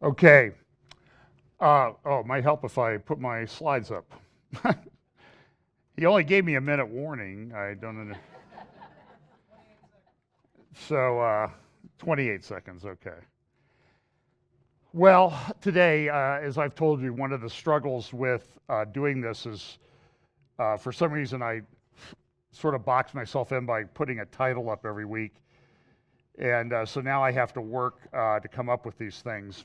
Okay. Oh, it might help if I put my slides up. He only gave me a minute warning. I don't know. So, 28 seconds, okay. Well, today, as I've told you, one of the struggles with doing this is for some reason I sort of box myself in by putting a title up every week. And so now I have to work to come up with these things.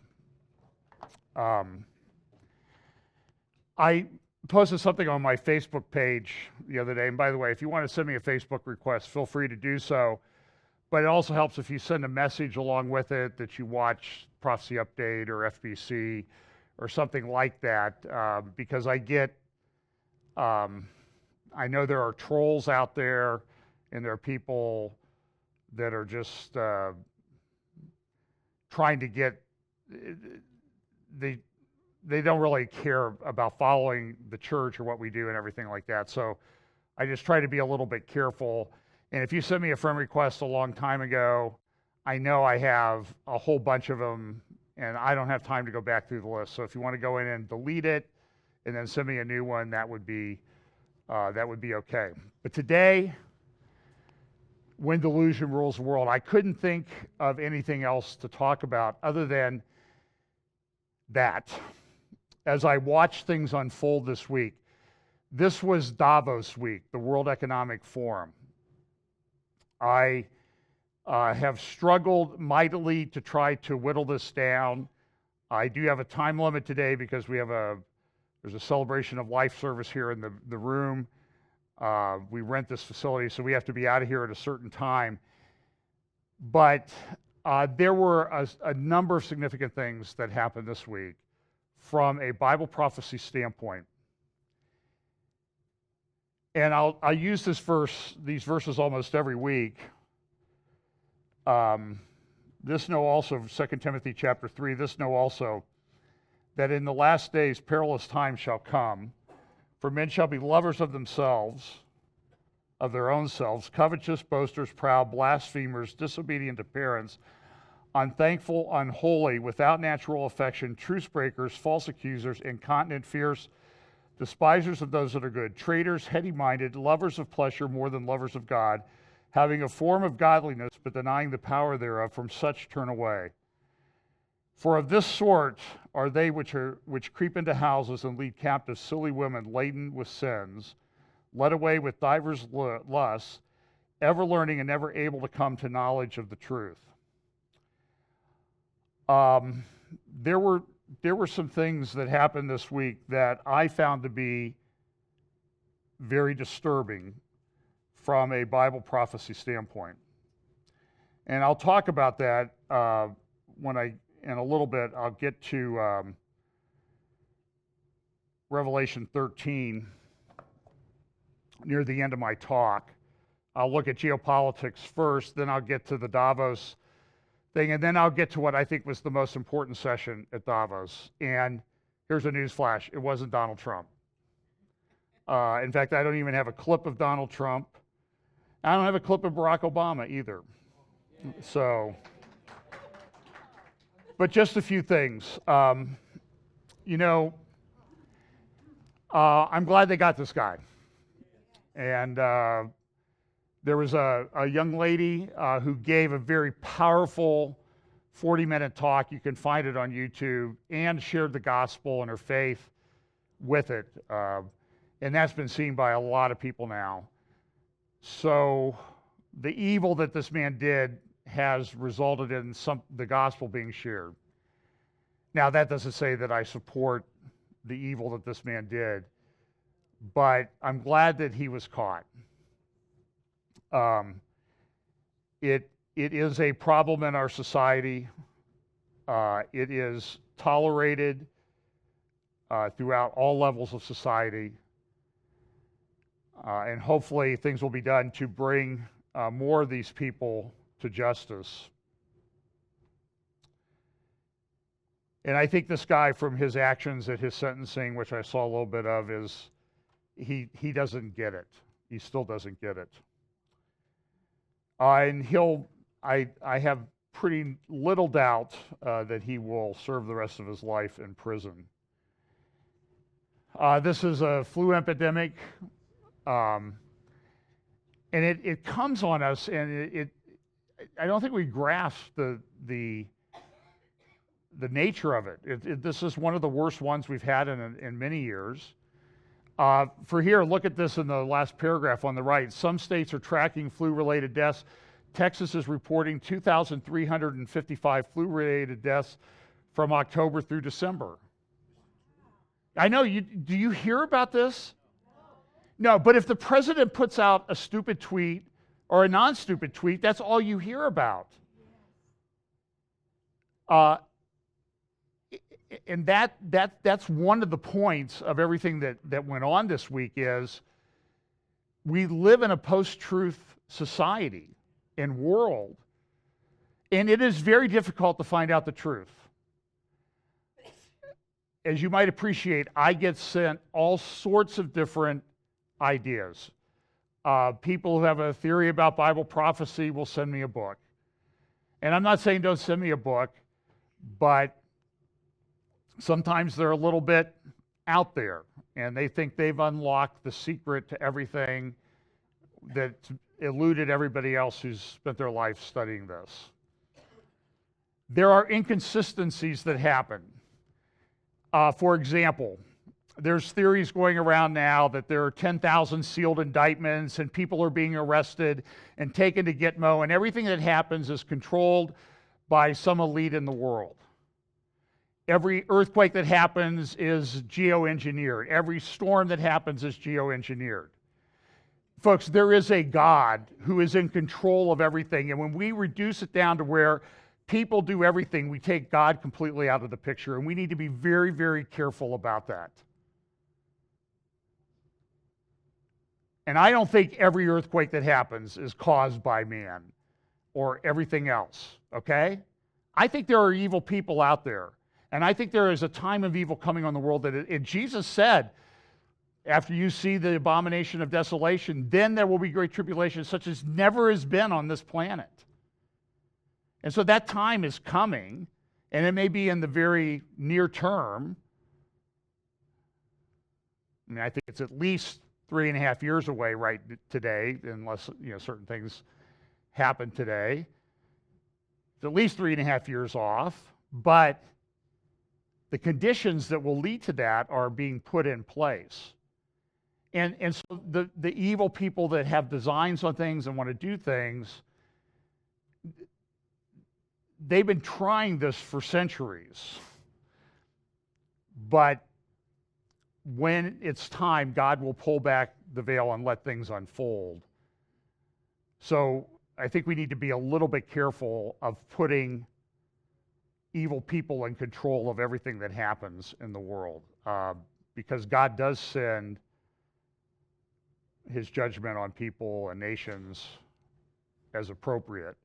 I posted something on my Facebook page the other day. And by the way, if you want to send me a Facebook request, feel free to do so. But it also helps if you send a message along with it that you watch Prophecy Update or FBC or something like that, because I know there are trolls out there, and there are people that are just trying to get, they don't really care about following the church or what we do and everything like that. So I just try to be a little bit careful. And if you sent me a friend request a long time ago, I know I have a whole bunch of them, and I don't have time to go back through the list. So if you want to go in and delete it, and then send me a new one, that would be okay. But today, when delusion rules the world, I couldn't think of anything else to talk about other than that. As I watched things unfold this week, this was Davos week, the World Economic Forum. I have struggled mightily to try to whittle this down. I do have a time limit today because there's a celebration of life service here in the room. We rent this facility, so we have to be out of here at a certain time. But there were a number of significant things that happened this week from a Bible prophecy standpoint. And I'll use these verses almost every week. This know also, 2 Timothy chapter 3, this know also, that in the last days perilous times shall come, for men shall be lovers of themselves, of their own selves, covetous, boasters, proud, blasphemers, disobedient to parents, unthankful, unholy, without natural affection, truce breakers, false accusers, incontinent, fierce, despisers of those that are good, traitors, heady-minded, lovers of pleasure more than lovers of God, having a form of godliness, but denying the power thereof. From such turn away. For of this sort are they which creep into houses and lead captive silly women laden with sins, led away with divers lusts, ever learning and never able to come to knowledge of the truth. There were some things that happened this week that I found to be very disturbing from a Bible prophecy standpoint. And I'll talk about that in a little bit. I'll get to Revelation 13 near the end of my talk. I'll look at geopolitics first, then I'll get to the Davos thing, and then I'll get to what I think was the most important session at Davos. And here's a news flash: it wasn't Donald Trump. In fact, I don't even have a clip of Donald Trump. I don't have a clip of Barack Obama either. So, but just a few things. I'm glad they got this guy. And there was a young lady who gave a very powerful 40-minute talk. You can find it on YouTube, and shared the gospel and her faith with it. And that's been seen by a lot of people now. So the evil that this man did has resulted in the gospel being shared. Now, that doesn't say that I support the evil that this man did, but I'm glad that he was caught. It is a problem in our society. It is tolerated throughout all levels of society. And hopefully things will be done to bring more of these people to justice. And I think this guy, from his actions at his sentencing, which I saw a little bit of, is he doesn't get it. He still doesn't get it. And I have pretty little doubt that he will serve the rest of his life in prison. This is a flu epidemic, and it comes on us, and I don't think we grasp the nature of it. This is one of the worst ones we've had in many years. For here, look at this in the last paragraph on the right. Some states are tracking flu-related deaths. Texas is reporting 2,355 flu-related deaths from October through December. I know, do you hear about this? No, but if the president puts out a stupid tweet or a non-stupid tweet, that's all you hear about. And that's one of the points of everything that went on this week is we live in a post-truth society and world, and it is very difficult to find out the truth. As you might appreciate, I get sent all sorts of different ideas. People who have a theory about Bible prophecy will send me a book. And I'm not saying don't send me a book, but sometimes they're a little bit out there, and they think they've unlocked the secret to everything that eluded everybody else who's spent their life studying this. There are inconsistencies that happen. For example, there's theories going around now that there are 10,000 sealed indictments and people are being arrested and taken to Gitmo, and everything that happens is controlled by some elite in the world. Every earthquake that happens is geoengineered. Every storm that happens is geoengineered. Folks, there is a God who is in control of everything, and when we reduce it down to where people do everything, we take God completely out of the picture, and we need to be very, very careful about that. And I don't think every earthquake that happens is caused by man or everything else, okay? I think there are evil people out there, and I think there is a time of evil coming on the world that Jesus said, after you see the abomination of desolation, then there will be great tribulation such as never has been on this planet. And so that time is coming, and it may be in the very near term. I mean, I think it's at least 3.5 years away right today, unless certain things happen today. It's at least 3.5 years off, but the conditions that will lead to that are being put in place. And so the evil people that have designs on things and want to do things, they've been trying this for centuries. But when it's time, God will pull back the veil and let things unfold. So I think we need to be a little bit careful of putting evil people in control of everything that happens in the world, because God does send his judgment on people and nations as appropriate.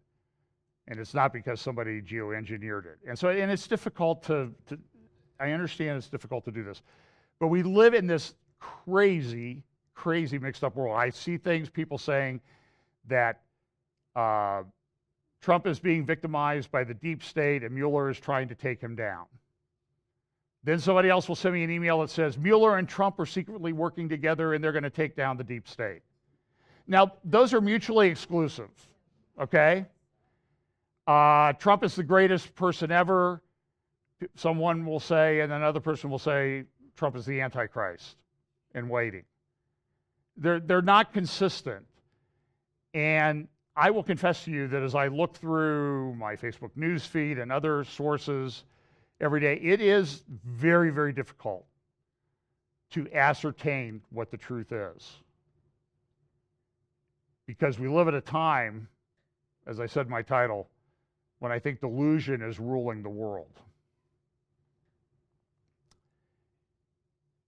And it's not because somebody geoengineered it. And it's difficult I understand it's difficult to do this, but we live in this crazy, crazy mixed up world. I see people saying that Trump is being victimized by the deep state and Mueller is trying to take him down. Then somebody else will send me an email that says Mueller and Trump are secretly working together and they're going to take down the deep state. Now, those are mutually exclusive, okay? Trump is the greatest person ever, someone will say, and another person will say Trump is the Antichrist in waiting. They're not consistent. And I will confess to you that as I look through my Facebook news feed and other sources every day, it is very, very difficult to ascertain what the truth is. Because we live at a time, as I said in my title, when I think delusion is ruling the world.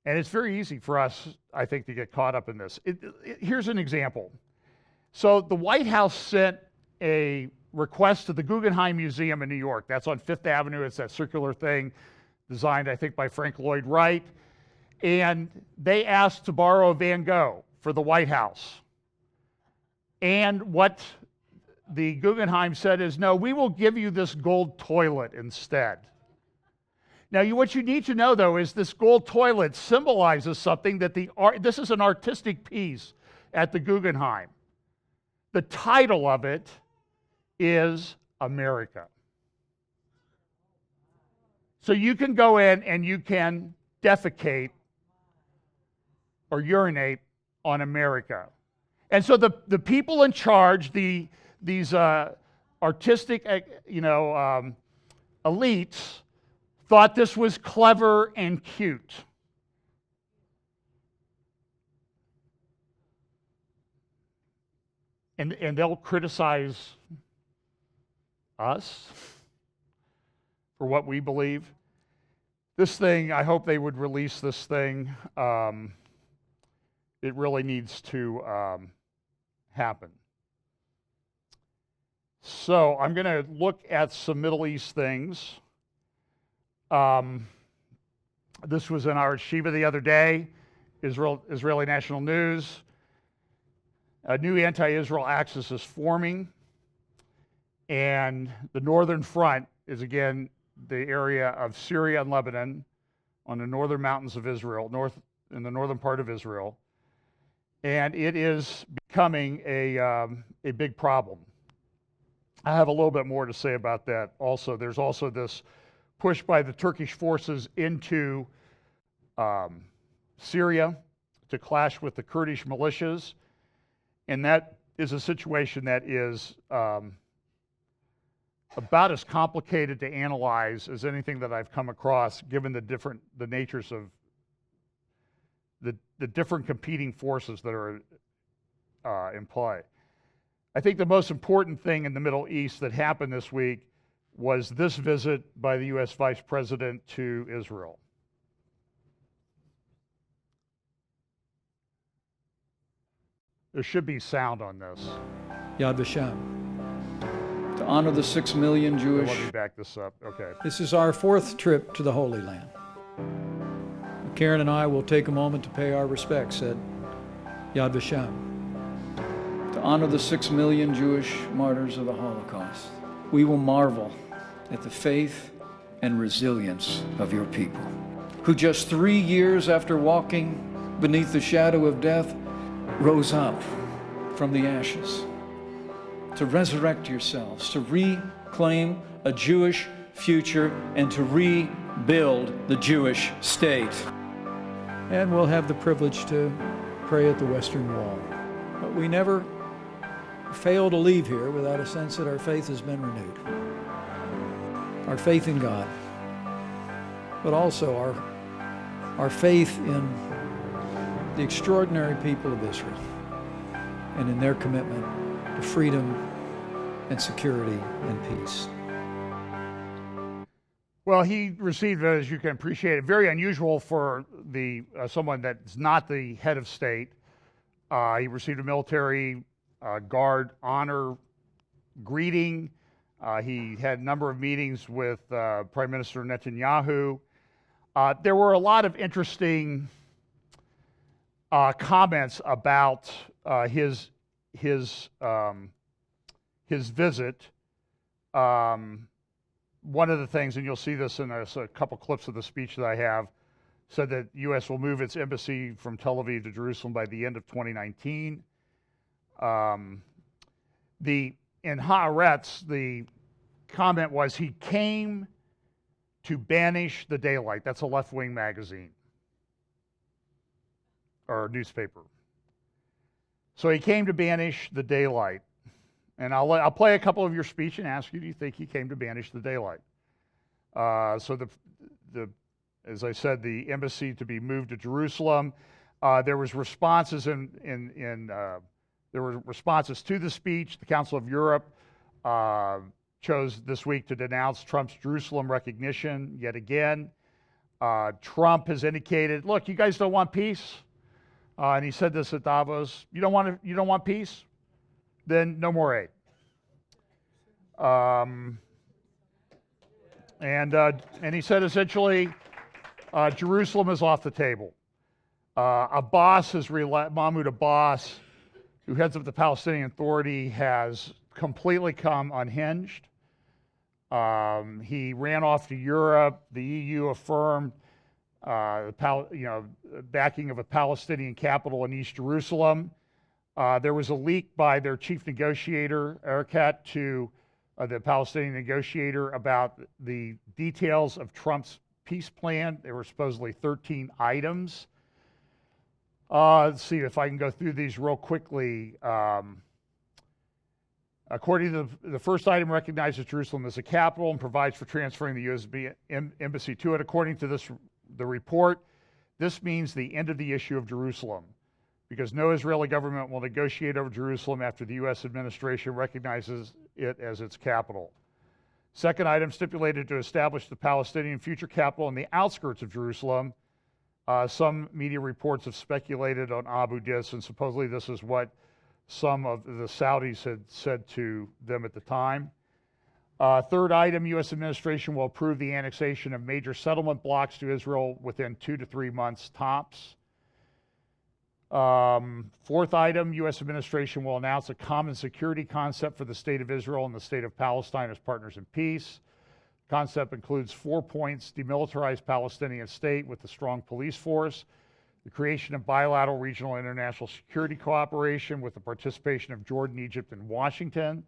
And it's very easy for us, I think, to get caught up in this. Here's an example. So the White House sent a request to the Guggenheim Museum in New York. That's on Fifth Avenue. It's that circular thing designed, I think, by Frank Lloyd Wright. And they asked to borrow a Van Gogh for the White House. And what the Guggenheim said is, no, we will give you this gold toilet instead. Now, what you need to know, though, is this gold toilet symbolizes something that this is an artistic piece at the Guggenheim. The title of it is America. So you can go in and you can defecate or urinate on America. And so the people in charge, these artistic, elites, thought this was clever and cute. And they'll criticize us for what we believe. This thing, I hope they would release this thing. It really needs to happen. So I'm going to look at some Middle East things. This was in our Shiva the other day, Israeli National News. A new anti-Israel axis is forming, and the northern front is again the area of Syria and Lebanon on the northern mountains of Israel, in the northern part of Israel, and it is becoming a big problem. I have a little bit more to say about that also. There's also this push by the Turkish forces into Syria to clash with the Kurdish militias, and that is a situation that is about as complicated to analyze as anything that I've come across, given the natures of the different competing forces that are in play. I think the most important thing in the Middle East that happened this week was this visit by the U.S. Vice President to Israel. There should be sound on this. Yad Vashem. To honor the 6 million Jewish... Let me back this up. Okay. This is our 4th trip to the Holy Land. Karen and I will take a moment to pay our respects at Yad Vashem. To honor the 6 million Jewish martyrs of the Holocaust. We will marvel at the faith and resilience of your people, who just 3 years after walking beneath the shadow of death, rose up from the ashes to resurrect yourselves, to reclaim a Jewish future, and to rebuild the Jewish state. And we'll have the privilege to pray at the Western Wall. But we never fail to leave here without a sense that our faith has been renewed. Our faith in God, but also our faith in the extraordinary people of Israel and in their commitment to freedom and security and peace. Well, he received, as you can appreciate, very unusual for someone that's not the head of state. He received a military guard honor greeting. He had a number of meetings with Prime Minister Netanyahu. There were a lot of interesting comments about his visit. One of the things, and you'll see this in a couple clips of the speech that I have, said that the U.S. will move its embassy from Tel Aviv to Jerusalem by the end of 2019. In Haaretz, the comment was he came to banish the daylight. That's a left-wing magazine or newspaper. So he came to banish the daylight. And I'll play a couple of your speech and ask you, do you think he came to banish the daylight? So as I said, the embassy to be moved to Jerusalem. There was responses there were responses to the speech. The Council of Europe chose this week to denounce Trump's Jerusalem recognition yet again. Trump has indicated, look, you guys don't want peace, and he said this at Davos. You don't want peace? Then no more aid. And he said essentially, Jerusalem is off the table. Mahmoud Abbas, who heads up the Palestinian Authority, has completely come unhinged. He ran off to Europe. The EU affirmed backing of a Palestinian capital in East Jerusalem. There was a leak by their chief negotiator, Arafat, to the Palestinian negotiator about the details of Trump's peace plan. There were supposedly 13 items. Let's see if I can go through these real quickly. According to the first item, recognizes Jerusalem as a capital and provides for transferring the U.S. embassy to it. According to the report, this means the end of the issue of Jerusalem, because no Israeli government will negotiate over Jerusalem after the U.S. administration recognizes it as its capital. Second item, stipulated to establish the Palestinian future capital in the outskirts of Jerusalem. Some media reports have speculated on Abu Dis, and supposedly this is what some of the Saudis had said to them at the time. Third item, U.S. administration will approve the annexation of major settlement blocks to Israel within 2 to 3 months tops. Fourth item, U.S. administration will announce a common security concept for the State of Israel and the State of Palestine as partners in peace. The concept includes 4 points: demilitarized Palestinian state with a strong police force, the creation of bilateral, regional, and international security cooperation with the participation of Jordan, Egypt, and Washington.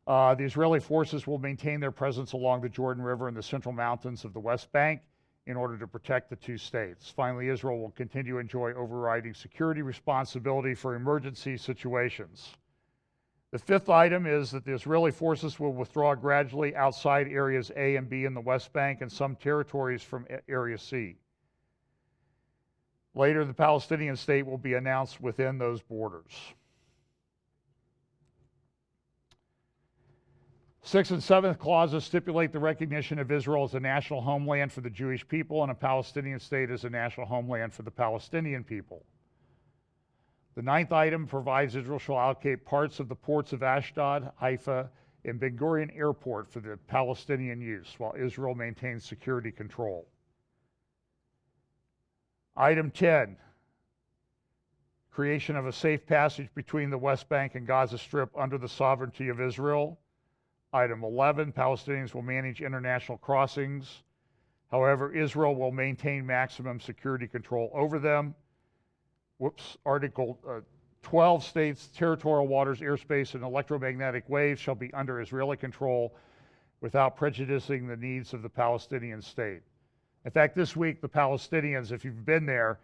The Israeli forces will maintain their presence along the Jordan River and the central mountains of the West Bank in order to protect the two states. Finally, Israel will continue to enjoy overriding security responsibility for emergency situations. The fifth item is that the Israeli forces will withdraw gradually outside areas A and B in the West Bank and some territories from Area C. Later, the Palestinian state will be announced within those borders. Sixth and seventh clauses stipulate the recognition of Israel as a national homeland for the Jewish people and a Palestinian state as a national homeland for the Palestinian people. The ninth item provides Israel shall allocate parts of the ports of Ashdod, Haifa, and Ben Gurion Airport for the Palestinian use, while Israel maintains security control. Item 10, creation of a safe passage between the West Bank and Gaza Strip under the sovereignty of Israel. Item 11, Palestinians will manage international crossings. However, Israel will maintain maximum security control over them. Article 12 states territorial waters, airspace, and electromagnetic waves shall be under Israeli control without prejudicing the needs of the Palestinian state. In fact, this week, the Palestinians, if you've been there,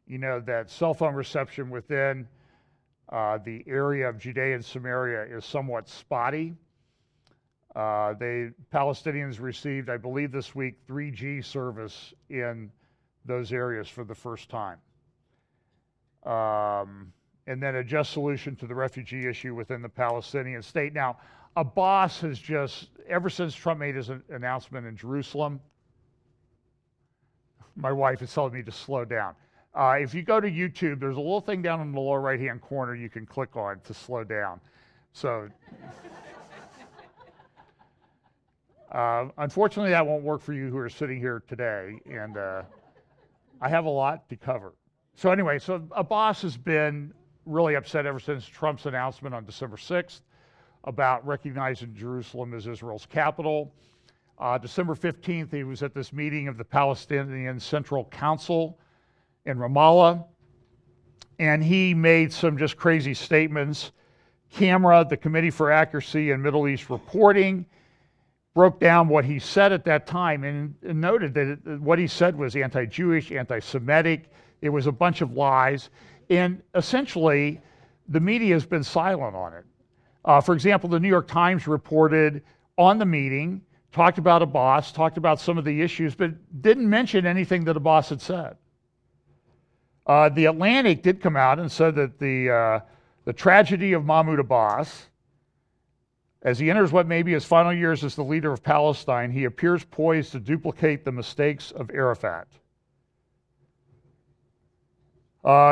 you know that cell phone reception within the area of Judea and Samaria is somewhat spotty. Palestinians received, I believe this week, 3G service in those areas for the first time. And then a just solution to the refugee issue within the Palestinian state. Now, Abbas has just, ever since Trump made his announcement in Jerusalem, my wife is telling me to slow down. If you go to YouTube, there's a little thing down in the lower right-hand corner you can click on to slow down. So, unfortunately, that won't work for you who are sitting here today, and I have a lot to cover. So anyway, so Abbas has been really upset ever since Trump's announcement on December 6th about recognizing Jerusalem as Israel's capital. December 15th, he was at this meeting of the Palestinian Central Council in Ramallah, and he made some just crazy statements. CAMERA, the Committee for Accuracy in Middle East Reporting, broke down what he said at that time and noted that what he said was anti-Jewish, anti-Semitic. It was a bunch of lies, and essentially, the media has been silent on it. For example, the New York Times reported on the meeting, talked about Abbas, talked about some of the issues, but didn't mention anything that Abbas had said. The Atlantic did come out and said that the tragedy of Mahmoud Abbas, as he enters what may be his final years as the leader of Palestine, he appears poised to duplicate the mistakes of Arafat.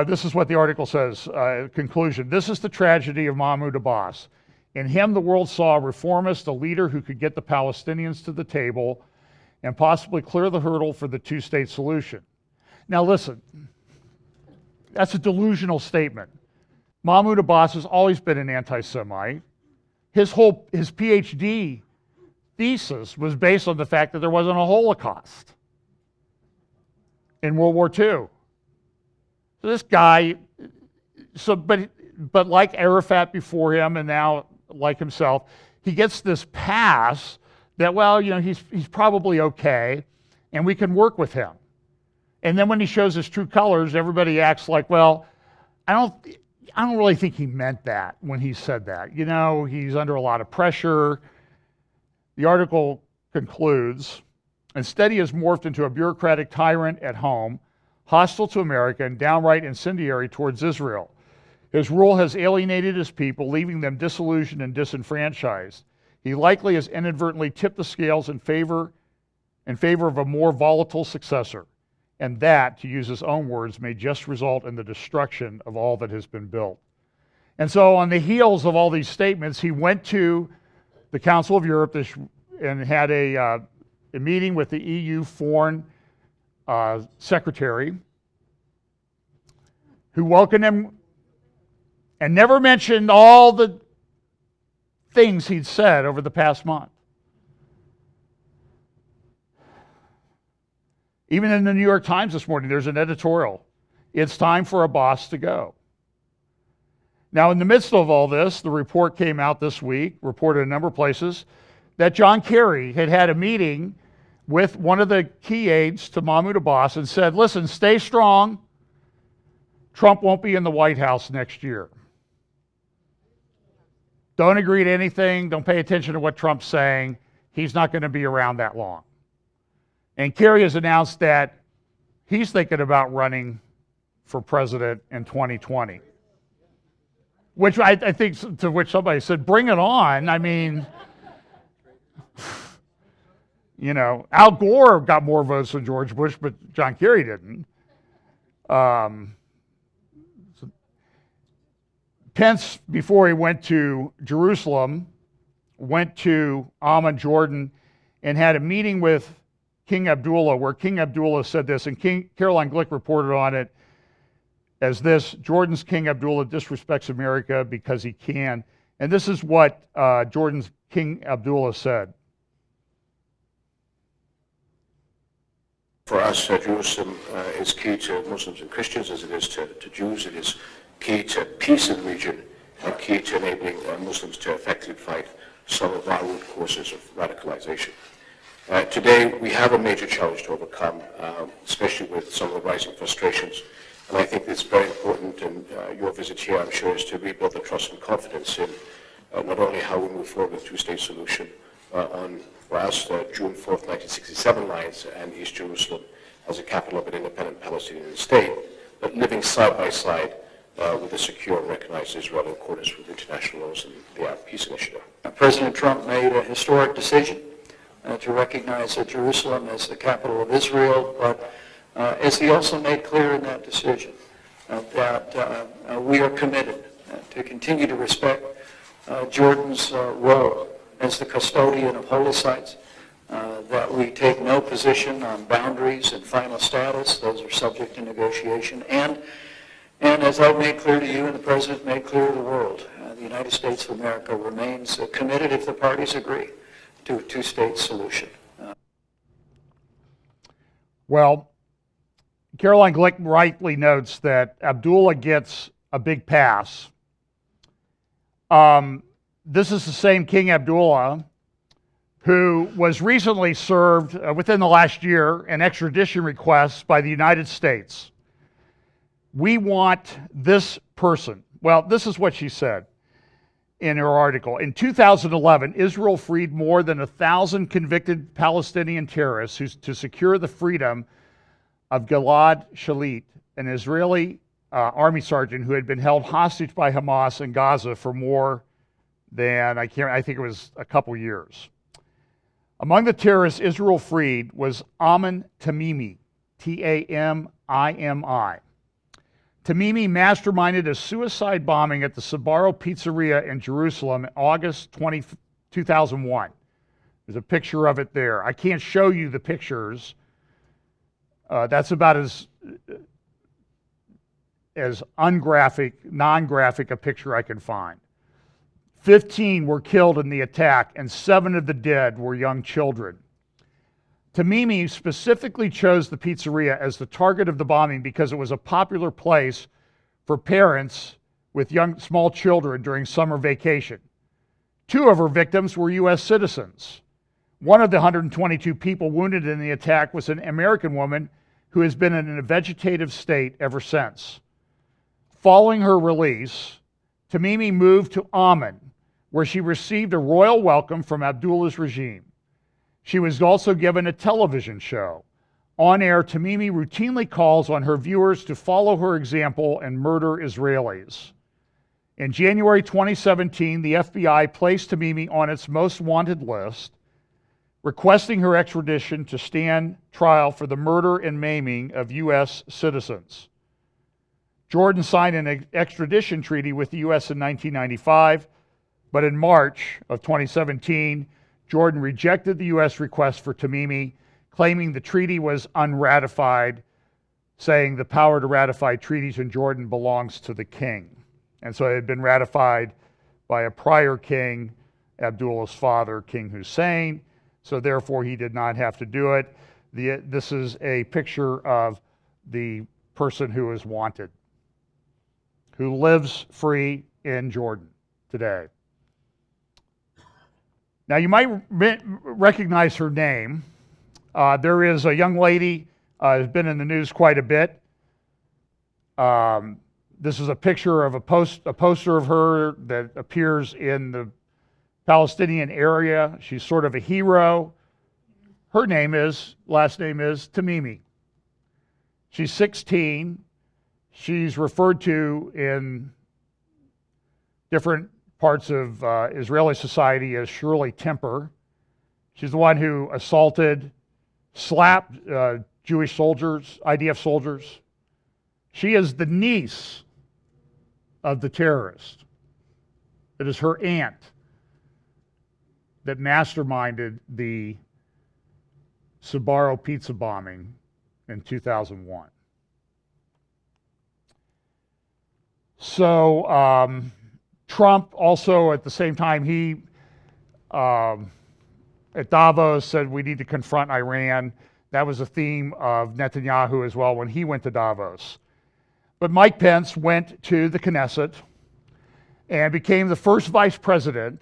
This is what the article says, conclusion. This is the tragedy of Mahmoud Abbas. In him, the world saw a reformist, a leader who could get the Palestinians to the table and possibly clear the hurdle for the two-state solution. Now listen, that's a delusional statement. Mahmoud Abbas has always been an anti-Semite. his PhD thesis was based on the fact that there wasn't a Holocaust in World War II. So this guy, but like Arafat before him, and now like himself, he gets this pass that, well, he's probably okay, and we can work with him. And then when he shows his true colors, everybody acts like, well, I don't really think he meant that when he said that. He's under a lot of pressure. The article concludes, instead he has morphed into a bureaucratic tyrant at home, hostile to America and downright incendiary towards Israel. His rule has alienated his people, leaving them disillusioned and disenfranchised. He likely has inadvertently tipped the scales in favor of a more volatile successor. And that, to use his own words, may just result in the destruction of all that has been built. And so on the heels of all these statements, he went to the Council of Europe and had a meeting with the EU foreign secretary, who welcomed him and never mentioned all the things he'd said over the past month. Even in the New York Times this morning, there's an editorial. It's time for a boss to go. Now, in the midst of all this, the report came out this week, reported a number of places, that John Kerry had a meeting with one of the key aides to Mahmoud Abbas and said, listen, stay strong. Trump won't be in the White House next year. Don't agree to anything. Don't pay attention to what Trump's saying. He's not going to be around that long. And Kerry has announced that he's thinking about running for president in 2020. Which I think, to which somebody said, bring it on. I mean, Al Gore got more votes than George Bush, but John Kerry didn't. Pence, before he went to Jerusalem, went to Amman, Jordan, and had a meeting with King Abdullah, where King Abdullah said this, and Caroline Glick reported on it as this: Jordan's King Abdullah disrespects America because he can. And this is what Jordan's King Abdullah said. For us, Jerusalem is key to Muslims and Christians as it is to Jews. It is key to peace in the region and key to enabling Muslims to effectively fight some of our root causes of radicalization. Today, we have a major challenge to overcome, especially with some of the rising frustrations. And I think it's very important, and your visit here, I'm sure, is to rebuild the trust and confidence in not only how we move forward with two-state solution on, for us, June 4th, 1967 lines and East Jerusalem as a capital of an independent Palestinian state, but living side by side with a secure and recognized Israel in accordance with international laws and the Arab Peace Initiative. President Trump made a historic decision to recognize Jerusalem as the capital of Israel, but as he also made clear in that decision, that we are committed to continue to respect Jordan's role as the custodian of holy sites, that we take no position on boundaries and final status. Those are subject to negotiation. And as I've made clear to you and the President made clear to the world, the United States of America remains committed, if the parties agree, to a two-state solution. Well, Caroline Glick rightly notes that Abdullah gets a big pass. This is the same King Abdullah who was recently served within the last year an extradition request by the United States. We want this person. Well, this is what she said in her article. In 2011, Israel freed more than 1,000 convicted Palestinian terrorists to secure the freedom of Gilad Shalit, an Israeli army sergeant who had been held hostage by Hamas in Gaza for more than, I think it was a couple years. Among the terrorists Israel freed was Amin Tamimi, Tamimi. Tamimi masterminded a suicide bombing at the Sbarro Pizzeria in Jerusalem in August 2001. There's a picture of it there. I can't show you the pictures. That's about as non-graphic a picture I can find. 15 were killed in the attack, and 7 of the dead were young children. Tamimi specifically chose the pizzeria as the target of the bombing because it was a popular place for parents with small children during summer vacation. 2 of her victims were U.S. citizens. One of the 122 people wounded in the attack was an American woman who has been in a vegetative state ever since. Following her release, Tamimi moved to Amman, where she received a royal welcome from Abdullah's regime. She was also given a television show. On air, Tamimi routinely calls on her viewers to follow her example and murder Israelis. In January 2017, the FBI placed Tamimi on its most wanted list, requesting her extradition to stand trial for the murder and maiming of U.S. citizens. Jordan signed an extradition treaty with the U.S. in 1995, but in March of 2017, Jordan rejected the U.S. request for Tamimi, claiming the treaty was unratified, saying the power to ratify treaties in Jordan belongs to the king. And so it had been ratified by a prior king, Abdullah's father, King Hussein, so therefore he did not have to do it. This is a picture of the person who is wanted, who lives free in Jordan today. Now you might recognize her name. There is a young lady who's been in the news quite a bit. This is a picture of a poster of her that appears in the Palestinian area. She's sort of a hero. Her last name is Tamimi. She's 16. She's referred to in different parts of Israeli society as Shirley Temper. She's the one who slapped Jewish soldiers, IDF soldiers. She is the niece of the terrorist. It is her aunt that masterminded the Sbarro pizza bombing in 2001. So Trump also, at the same time, he at Davos said we need to confront Iran. That was a theme of Netanyahu as well when he went to Davos. But Mike Pence went to the Knesset and became the first vice president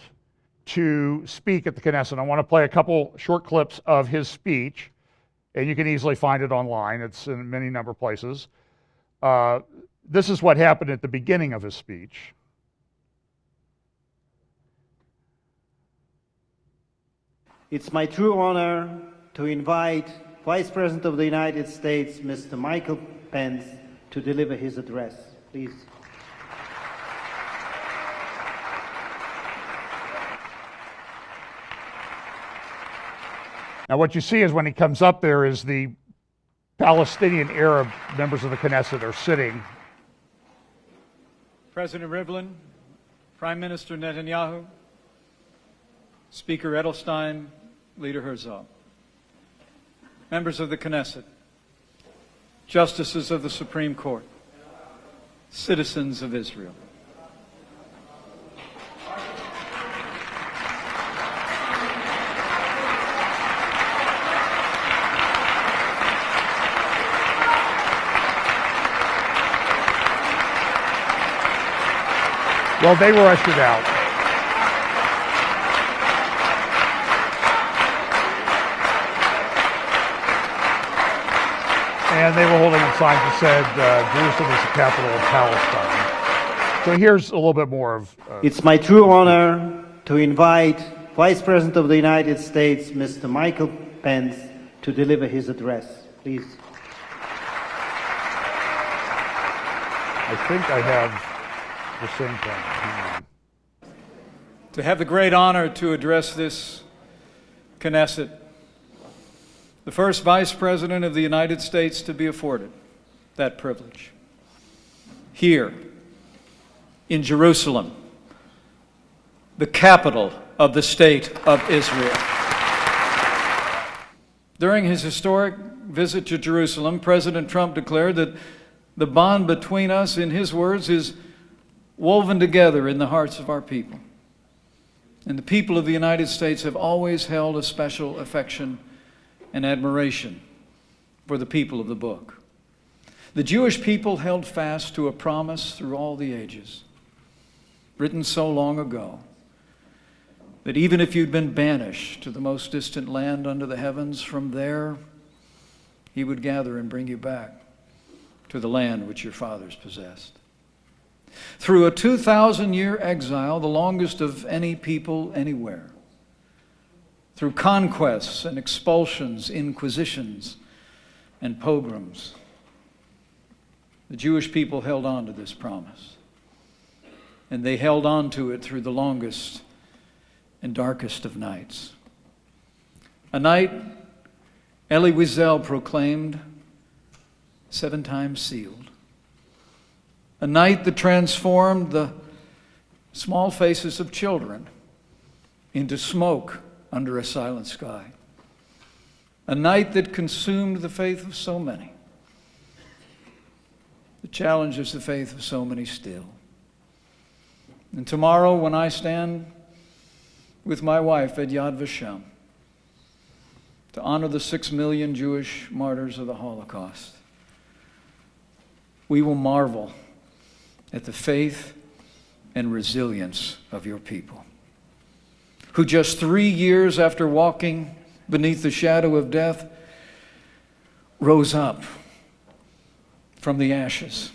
to speak at the Knesset. I want to play a couple short clips of his speech, and you can easily find it online. It's in many number of places. This is what happened at the beginning of his speech. It's my true honor to invite Vice President of the United States, Mr. Michael Pence, to deliver his address. Please. Now what you see is when he comes up there is the Palestinian Arab members of the Knesset are sitting. President Rivlin, Prime Minister Netanyahu, Speaker Edelstein, Leader Herzog, members of the Knesset, justices of the Supreme Court, citizens of Israel. Well, they were ushered out. And they were holding up signs that said, Jerusalem is the capital of Palestine. So here's a little bit more of... It's my true honor to invite Vice President of the United States, Mr. Michael Pence, to deliver his address. Please. I think I have the same thing. Hang on. To have the great honor to address this Knesset, the first Vice President of the United States to be afforded that privilege. Here, in Jerusalem, the capital of the State of Israel. During his historic visit to Jerusalem, President Trump declared that the bond between us, in his words, is woven together in the hearts of our people. And the people of the United States have always held a special affection and admiration for the people of the book. The Jewish people held fast to a promise through all the ages, written so long ago, that even if you'd been banished to the most distant land under the heavens, from there he would gather and bring you back to the land which your fathers possessed. Through a 2,000-year exile, the longest of any people anywhere, through conquests and expulsions, inquisitions and pogroms, the Jewish people held on to this promise. And they held on to it through the longest and darkest of nights. A night Elie Wiesel proclaimed 7 times sealed. A night that transformed the small faces of children into smoke under a silent sky. A night that consumed the faith of so many, that challenges the faith of so many still. And tomorrow, when I stand with my wife at Yad Vashem to honor the 6 million Jewish martyrs of the Holocaust, we will marvel at the faith and resilience of your people, who just 3 years after walking beneath the shadow of death rose up from the ashes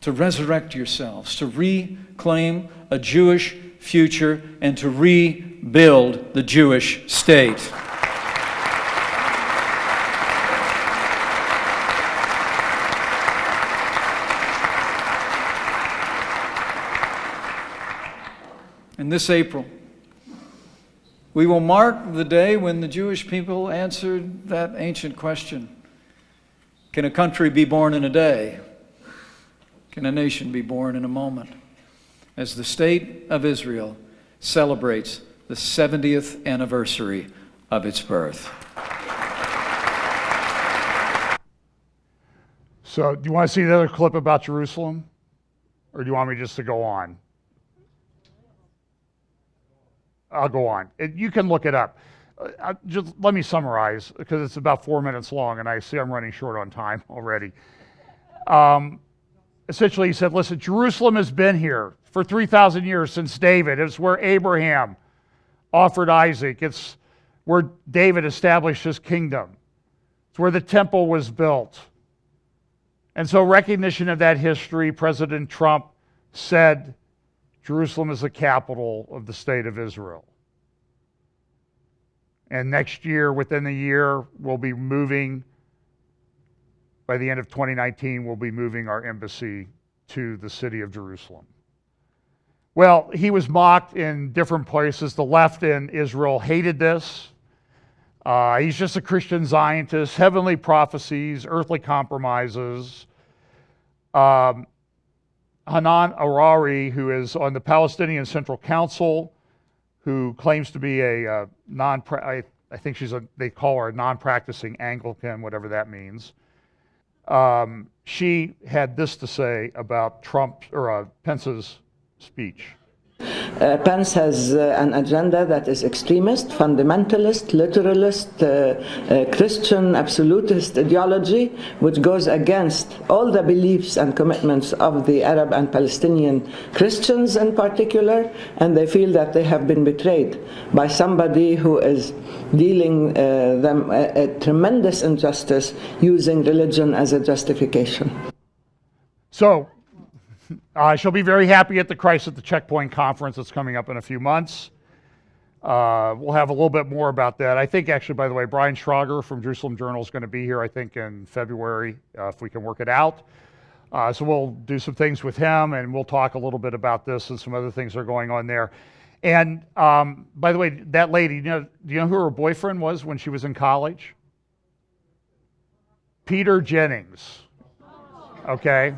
to resurrect yourselves, to reclaim a Jewish future, and to rebuild the Jewish state. And this April, we will mark the day when the Jewish people answered that ancient question: can a country be born in a day? Can a nation be born in a moment? As the state of Israel celebrates the 70th anniversary of its birth. So, do you want to see the other clip about Jerusalem? Or do you want me just to go on? I'll go on. You can look it up. Just let me summarize, because it's about 4 minutes long, and I see I'm running short on time already. Essentially, he said, listen, Jerusalem has been here for 3,000 years since David. It's where Abraham offered Isaac. It's where David established his kingdom. It's where the temple was built. And so, recognition of that history, President Trump said, Jerusalem is the capital of the state of Israel. And next year, within the year, we'll be moving, by the end of 2019, we'll be moving our embassy to the city of Jerusalem. Well, he was mocked in different places. The left in Israel hated this. He's just a Christian Zionist, heavenly prophecies, earthly compromises. Hanan Arari, who is on the Palestinian Central Council, who claims to be a I think they call her a non-practicing Anglican, whatever that means. She had this to say about Pence's speech. Pence has an agenda that is extremist, fundamentalist, literalist, Christian absolutist ideology, which goes against all the beliefs and commitments of the Arab and Palestinian Christians in particular, and they feel that they have been betrayed by somebody who is dealing them a tremendous injustice using religion as a justification. So, she'll be very happy at the Christ at the Checkpoint conference that's coming up in a few months. We'll have a little bit more about that. I think, actually, by the way, Brian Schrager from Jerusalem Journal is going to be here, I think, in February, if we can work it out. So we'll do some things with him, and we'll talk a little bit about this and some other things that are going on there. And, by the way, that lady, do you know who her boyfriend was when she was in college? Peter Jennings. Okay?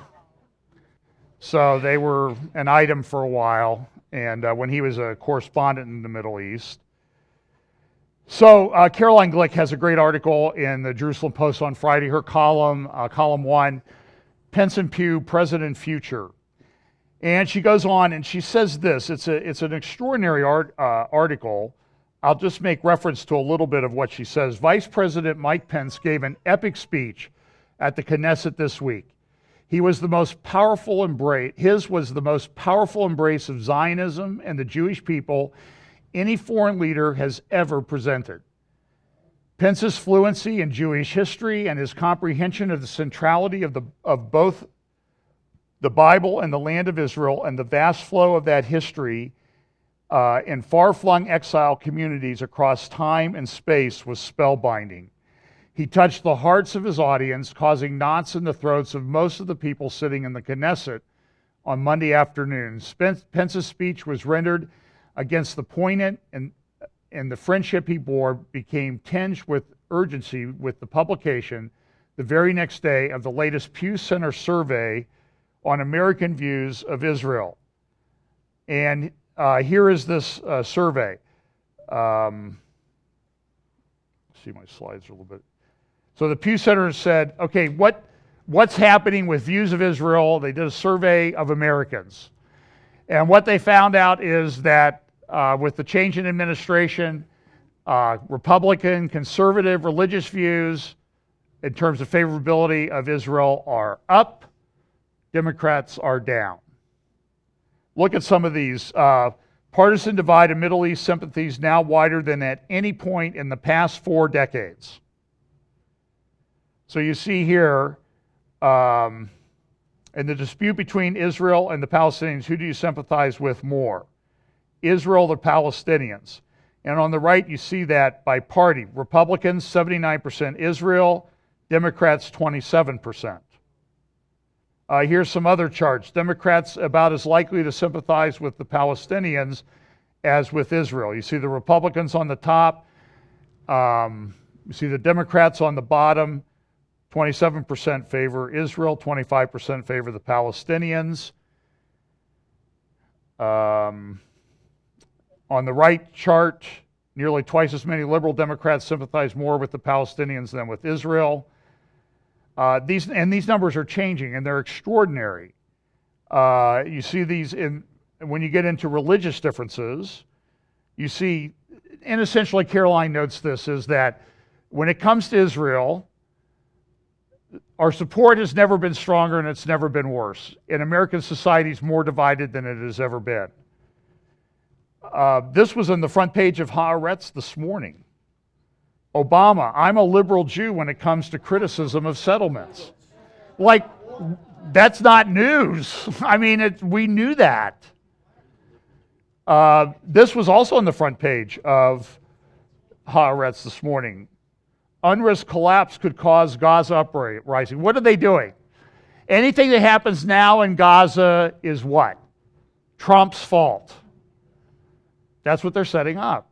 So they were an item for a while, and when he was a correspondent in the Middle East. So Caroline Glick has a great article in the Jerusalem Post on Friday, her column 1, Pence and Pugh, President Future. And she goes on and she says this. It's an extraordinary article. I'll just make reference to a little bit of what she says. Vice President Mike Pence gave an epic speech at the Knesset this week. His was the most powerful embrace of Zionism and the Jewish people any foreign leader has ever presented. Pence's fluency in Jewish history and his comprehension of the centrality of both the Bible and the land of Israel and the vast flow of that history in far-flung exile communities across time and space was spellbinding. He touched the hearts of his audience, causing knots in the throats of most of the people sitting in the Knesset on Monday afternoon. Pence's speech was rendered against the poignant and the friendship he bore became tinged with urgency with the publication the very next day of the latest Pew Center survey on American views of Israel. And here is this survey. See my slides a little bit. So the Pew Center said, okay, what's happening with views of Israel? They did a survey of Americans. And what they found out is that with the change in administration, Republican, conservative, religious views in terms of favorability of Israel are up. Democrats are down. Look at some of these. Partisan divide in Middle East sympathies now wider than at any point in the past 4 decades. So you see here, in the dispute between Israel and the Palestinians, who do you sympathize with more? Israel or Palestinians? And on the right, you see that by party. Republicans, 79% Israel. Democrats, 27%. Here's some other charts. Democrats about as likely to sympathize with the Palestinians as with Israel. You see the Republicans on the top. You see the Democrats on the bottom. 27% favor Israel, 25% favor the Palestinians. On the right chart, nearly twice as many liberal Democrats sympathize more with the Palestinians than with Israel. These numbers are changing, and they're extraordinary. You see these when you get into religious differences. You see, and essentially Caroline notes this, is that when it comes to Israel, our support has never been stronger and it's never been worse. And American society is more divided than it has ever been. This was on the front page of Haaretz this morning. Obama, I'm a liberal Jew when it comes to criticism of settlements. Like, that's not news. I mean, we knew that. This was also on the front page of Haaretz this morning. UNRWA's collapse could cause Gaza uprising. What are they doing? Anything that happens now in Gaza is what? Trump's fault. That's what they're setting up.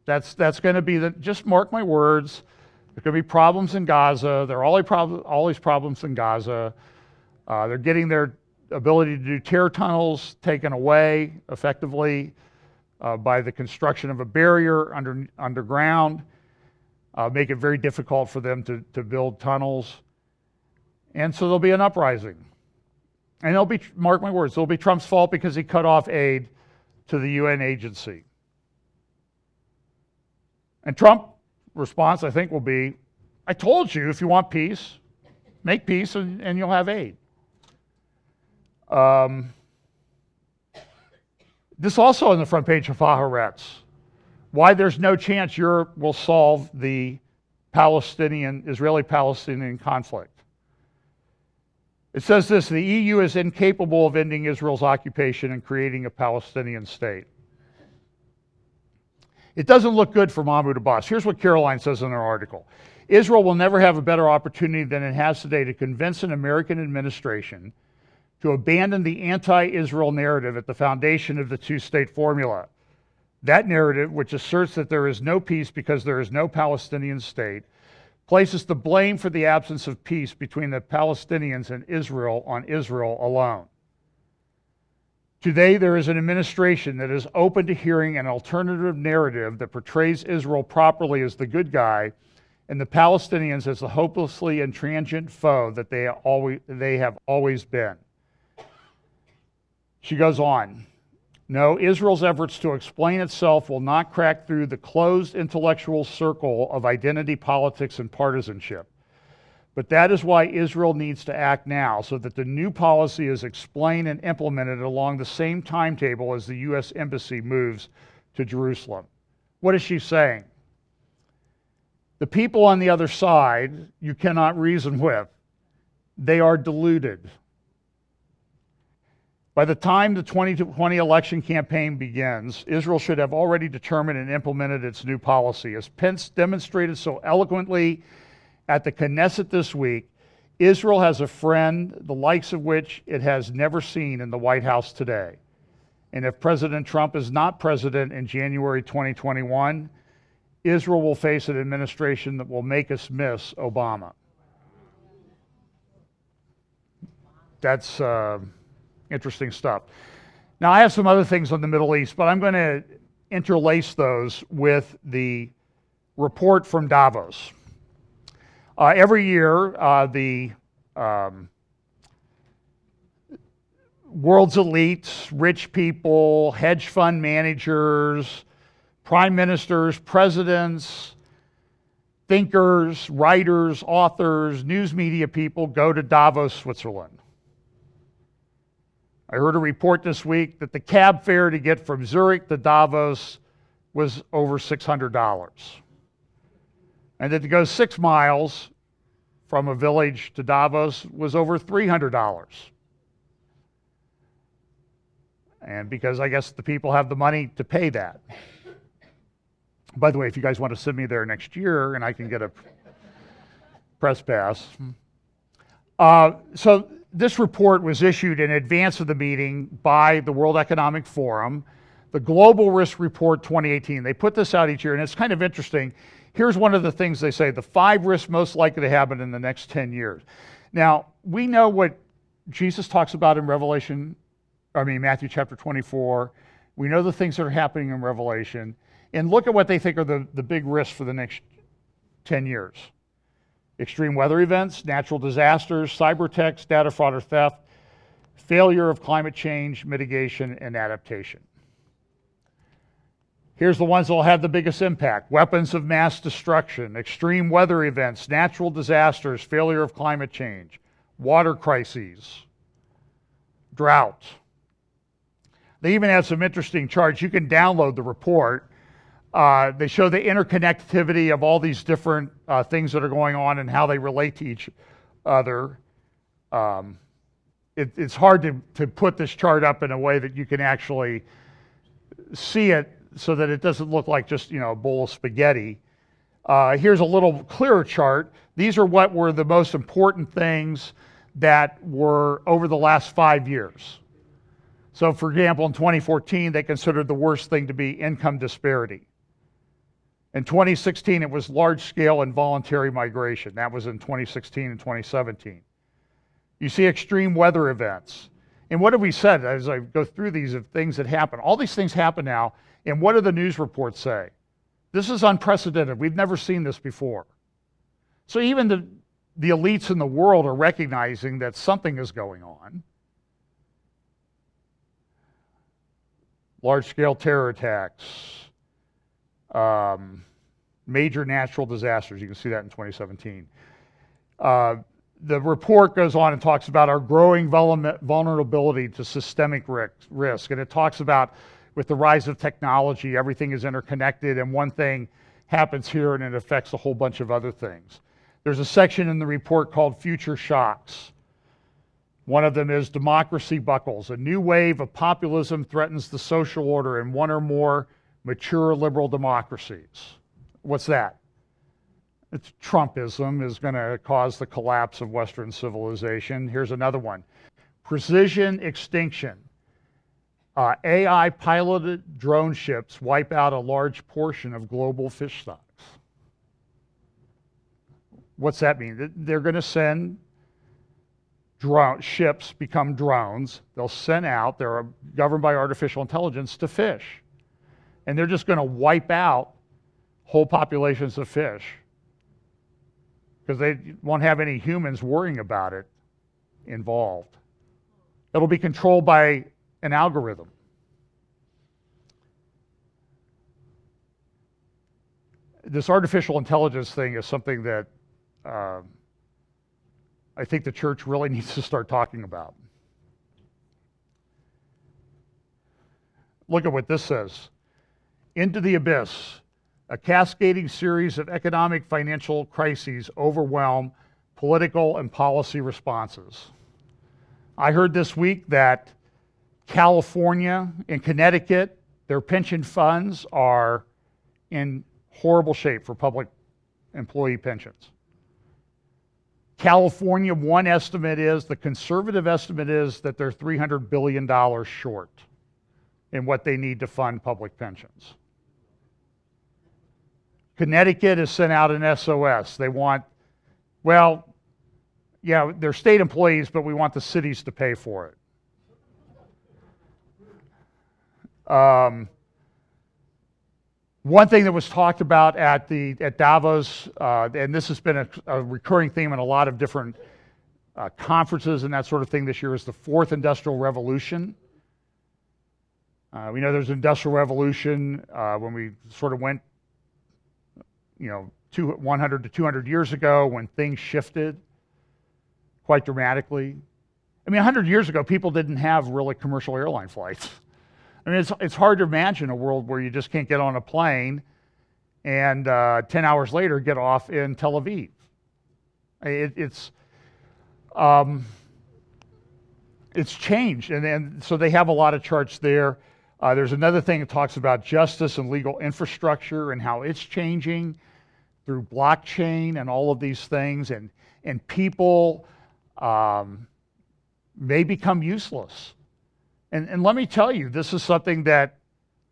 That's going to be just mark my words. There's going to be problems in Gaza. There are always problems in Gaza. They're getting their ability to do tear tunnels taken away effectively by the construction of a barrier underground. Make it very difficult for them to build tunnels. And so there'll be an uprising. And it'll be, mark my words, it'll be Trump's fault because he cut off aid to the UN agency. And Trump's response, I think, will be, I told you, if you want peace, make peace and you'll have aid. This also on the front page of Haaretz. Why there's no chance Europe will solve the Israeli-Palestinian conflict. It says this, the EU is incapable of ending Israel's occupation and creating a Palestinian state. It doesn't look good for Mahmoud Abbas. Here's what Caroline says in her article. Israel will never have a better opportunity than it has today to convince an American administration to abandon the anti-Israel narrative at the foundation of the two-state formula. That narrative, which asserts that there is no peace because there is no Palestinian state, places the blame for the absence of peace between the Palestinians and Israel on Israel alone. Today, there is an administration that is open to hearing an alternative narrative that portrays Israel properly as the good guy and the Palestinians as the hopelessly and transient foe that they have always been. She goes on. No, Israel's efforts to explain itself will not crack through the closed intellectual circle of identity politics and partisanship. But that is why Israel needs to act now, so that the new policy is explained and implemented along the same timetable as the U.S. Embassy moves to Jerusalem. What is she saying? The people on the other side you cannot reason with. They are deluded. By the time the 2020 election campaign begins, Israel should have already determined and implemented its new policy. As Pence demonstrated so eloquently at the Knesset this week, Israel has a friend, the likes of which it has never seen in the White House today. And if President Trump is not president in January 2021, Israel will face an administration that will make us miss Obama. That's interesting stuff. Now, I have some other things on the Middle East, but I'm going to interlace those with the report from Davos. Every year, the world's elites, rich people, hedge fund managers, prime ministers, presidents, thinkers, writers, authors, news media people go to Davos, Switzerland. I heard a report this week that the cab fare to get from Zurich to Davos was over $600. And that to go 6 miles from a village to Davos was over $300. And because I guess the people have the money to pay that. By the way, if you guys want to send me there next year and I can get a press pass. So this report was issued in advance of the meeting by the World Economic Forum, the Global Risk Report 2018. They put this out each year, and it's kind of interesting. Here's one of the things they say, the 5 risks most likely to happen in the next 10 years. Now, we know what Jesus talks about in Matthew chapter 24. We know the things that are happening in Revelation. And look at what they think are the big risks for the next 10 years. Extreme weather events, natural disasters, cyber attacks, data fraud or theft, failure of climate change, mitigation, and adaptation. Here's the ones that will have the biggest impact. Weapons of mass destruction, extreme weather events, natural disasters, failure of climate change, water crises, drought. They even have some interesting charts. You can download the report. They show the interconnectivity of all these different things that are going on and how they relate to each other. It's hard to put this chart up in a way that you can actually see it so that it doesn't look like just a bowl of spaghetti. Here's a little clearer chart. These are what were the most important things that were over the last 5 years. So, for example, in 2014, they considered the worst thing to be income disparity. In 2016, it was large-scale involuntary migration. That was in 2016 and 2017. You see extreme weather events. And what have we said as I go through these of things that happen? All these things happen now, and what do the news reports say? This is unprecedented. We've never seen this before. So even the elites in the world are recognizing that something is going on. Large-scale terror attacks, major natural disasters. You can see that in 2017. The report goes on and talks about our growing vulnerability to systemic risk. And it talks about with the rise of technology, everything is interconnected, and one thing happens here and it affects a whole bunch of other things. There's a section in the report called Future Shocks. One of them is democracy buckles. A new wave of populism threatens the social order in one or more mature liberal democracies. What's that? It's Trumpism is going to cause the collapse of Western civilization. Here's another one. Precision extinction. AI-piloted drone ships wipe out a large portion of global fish stocks. What's that mean? They're going to send ships become drones. They'll send out, they're governed by artificial intelligence to fish. And they're just going to wipe out whole populations of fish because they won't have any humans worrying about it involved. It'll be controlled by an algorithm. This artificial intelligence thing is something that I think the church really needs to start talking about. Look at what this says. Into the abyss, a cascading series of economic financial crises overwhelm political and policy responses. I heard this week that California and Connecticut, their pension funds are in horrible shape for public employee pensions. California, one estimate is, the conservative estimate is that they're $300 billion short in what they need to fund public pensions. Connecticut has sent out an SOS. They want, well, yeah, they're state employees, but we want the cities to pay for it. One thing that was talked about at Davos, and this has been a recurring theme in a lot of different conferences and that sort of thing this year, is the fourth industrial revolution. We know there's an industrial revolution when we sort of went, 100 to 200 years ago, when things shifted quite dramatically. I mean, 100 years ago, people didn't have really commercial airline flights. I mean, it's hard to imagine a world where you just can't get on a plane and 10 hours later get off in Tel Aviv. It's changed, and so they have a lot of charts there. There's another thing that talks about justice and legal infrastructure and how it's changing through blockchain and all of these things, and people may become useless. And let me tell you, this is something that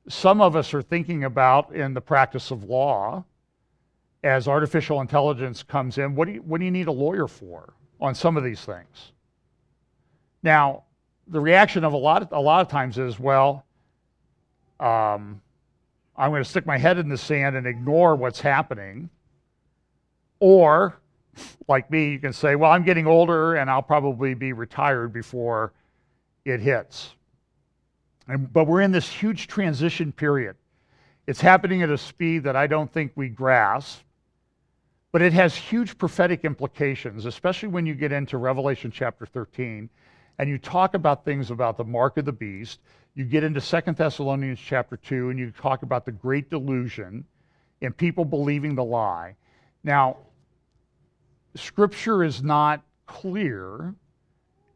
some of us are thinking about in the practice of law as artificial intelligence comes in. What do you need a lawyer for on some of these things? Now, the reaction of a lot of times is, well, I'm going to stick my head in the sand and ignore what's happening. Or, like me, you can say, well, I'm getting older and I'll probably be retired before it hits. But we're in this huge transition period. It's happening at a speed that I don't think we grasp, but it has huge prophetic implications, especially when you get into Revelation chapter 13 and you talk about things about the mark of the beast. You get into 2 Thessalonians chapter 2 and you talk about the great delusion and people believing the lie. Now, Scripture is not clear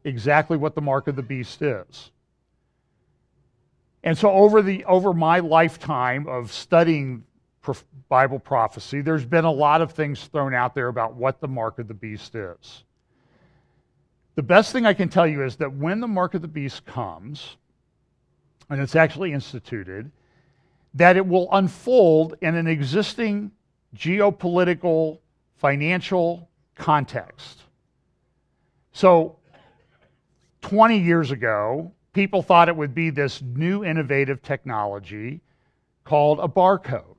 exactly what the mark of the beast is. And so over my lifetime of studying Bible prophecy, there's been a lot of things thrown out there about what the mark of the beast is. The best thing I can tell you is that when the mark of the beast comes, and it's actually instituted, that it will unfold in an existing geopolitical, financial context. So 20 years ago, people thought it would be this new innovative technology called a barcode.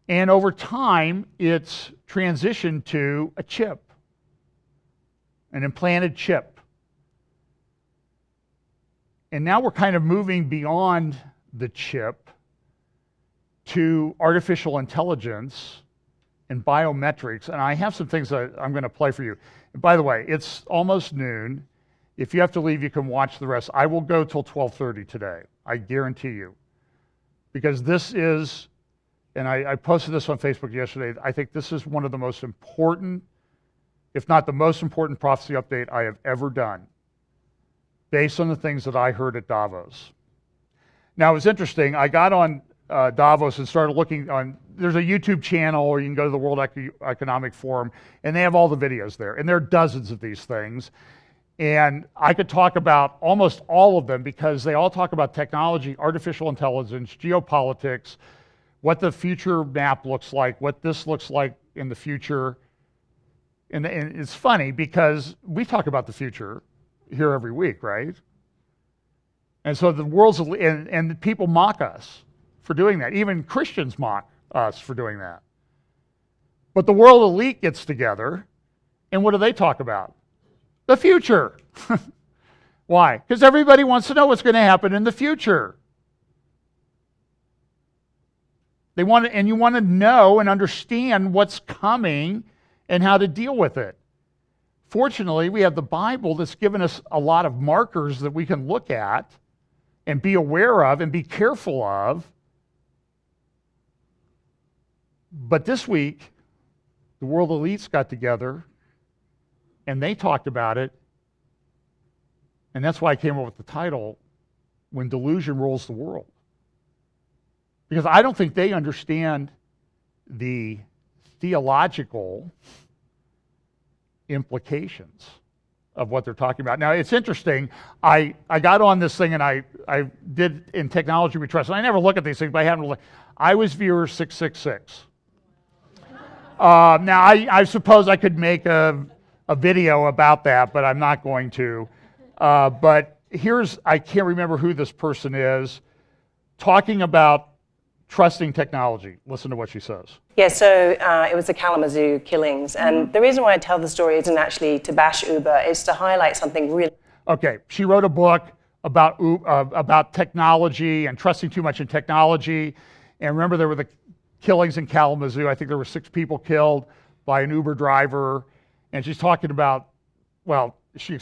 And over time, it's transitioned to a chip, an implanted chip. And now we're kind of moving beyond the chip to artificial intelligence and biometrics. And I have some things that I'm going to play for you. And by the way, it's almost noon. If you have to leave, you can watch the rest. I will go till 12:30 today. I guarantee you. Because this is, and I posted this on Facebook yesterday, I think this is one of the most important, if not the most important prophecy update I have ever done, based on the things that I heard at Davos. Now, it was interesting. I got on Davos and started looking on, there's a YouTube channel, or you can go to the World Economic Forum, and they have all the videos there. And there are dozens of these things. And I could talk about almost all of them because they all talk about technology, artificial intelligence, geopolitics, what the future map looks like, what this looks like in the future. And it's funny because we talk about the future here every week, right? And so the world's, and people mock us for doing that. Even Christians mock us for doing that. But the world elite gets together, and what do they talk about? The future. Why? Because everybody wants to know what's going to happen in the future. You want to know and understand what's coming and how to deal with it. Fortunately, we have the Bible that's given us a lot of markers that we can look at and be aware of and be careful of. But this week, the world elites got together and they talked about it. And that's why I came up with the title, When Delusion Rules the World. Because I don't think they understand the theological implications of what they're talking about. Now, it's interesting. I got on this thing and I did in Technology We Trust. And I never look at these things, but I haven't looked. I was viewer 666. Now, I suppose I could make a video about that, but I'm not going to. But I can't remember who this person is, talking about trusting technology. Listen to what she says. Yeah, so it was the Kalamazoo killings. And the reason why I tell the story isn't actually to bash Uber, it's to highlight something really... Okay, she wrote a book about technology and trusting too much in technology. And remember, there were the killings in Kalamazoo. I think there were 6 people killed by an Uber driver. And she's talking about, well,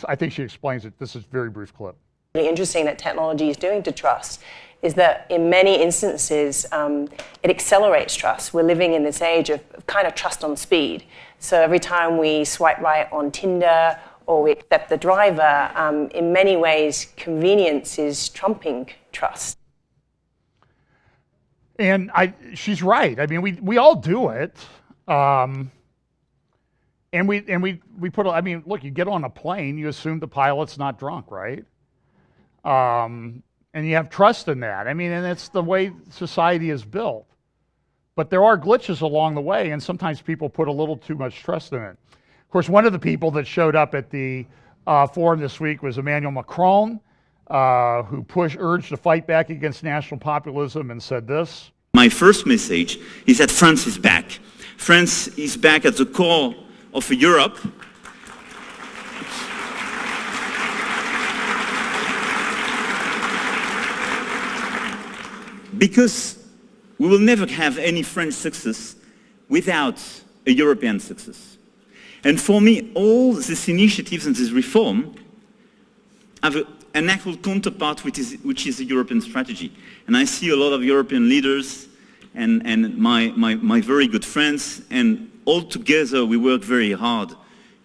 I think she explains it. This is a very brief clip. Really interesting that technology is doing to trust is that in many instances, it accelerates trust. We're living in this age of kind of trust on speed. So every time we swipe right on Tinder or we accept the driver, in many ways, convenience is trumping trust. And she's right. I mean, we all do it. And we put, I mean, look, you get on a plane, you assume the pilot's not drunk, right? And you have trust in that. I mean, and it's the way society is built. But there are glitches along the way, and sometimes people put a little too much trust in it. Of course, one of the people that showed up at the forum this week was Emmanuel Macron, who urged to fight back against national populism and said this. My first message is that France is back. France is back at the core of Europe. Because we will never have any French success without a European success. And for me, all these initiatives and this reform have an actual counterpart which is a European strategy. And I see a lot of European leaders and my very good friends, and all together we work very hard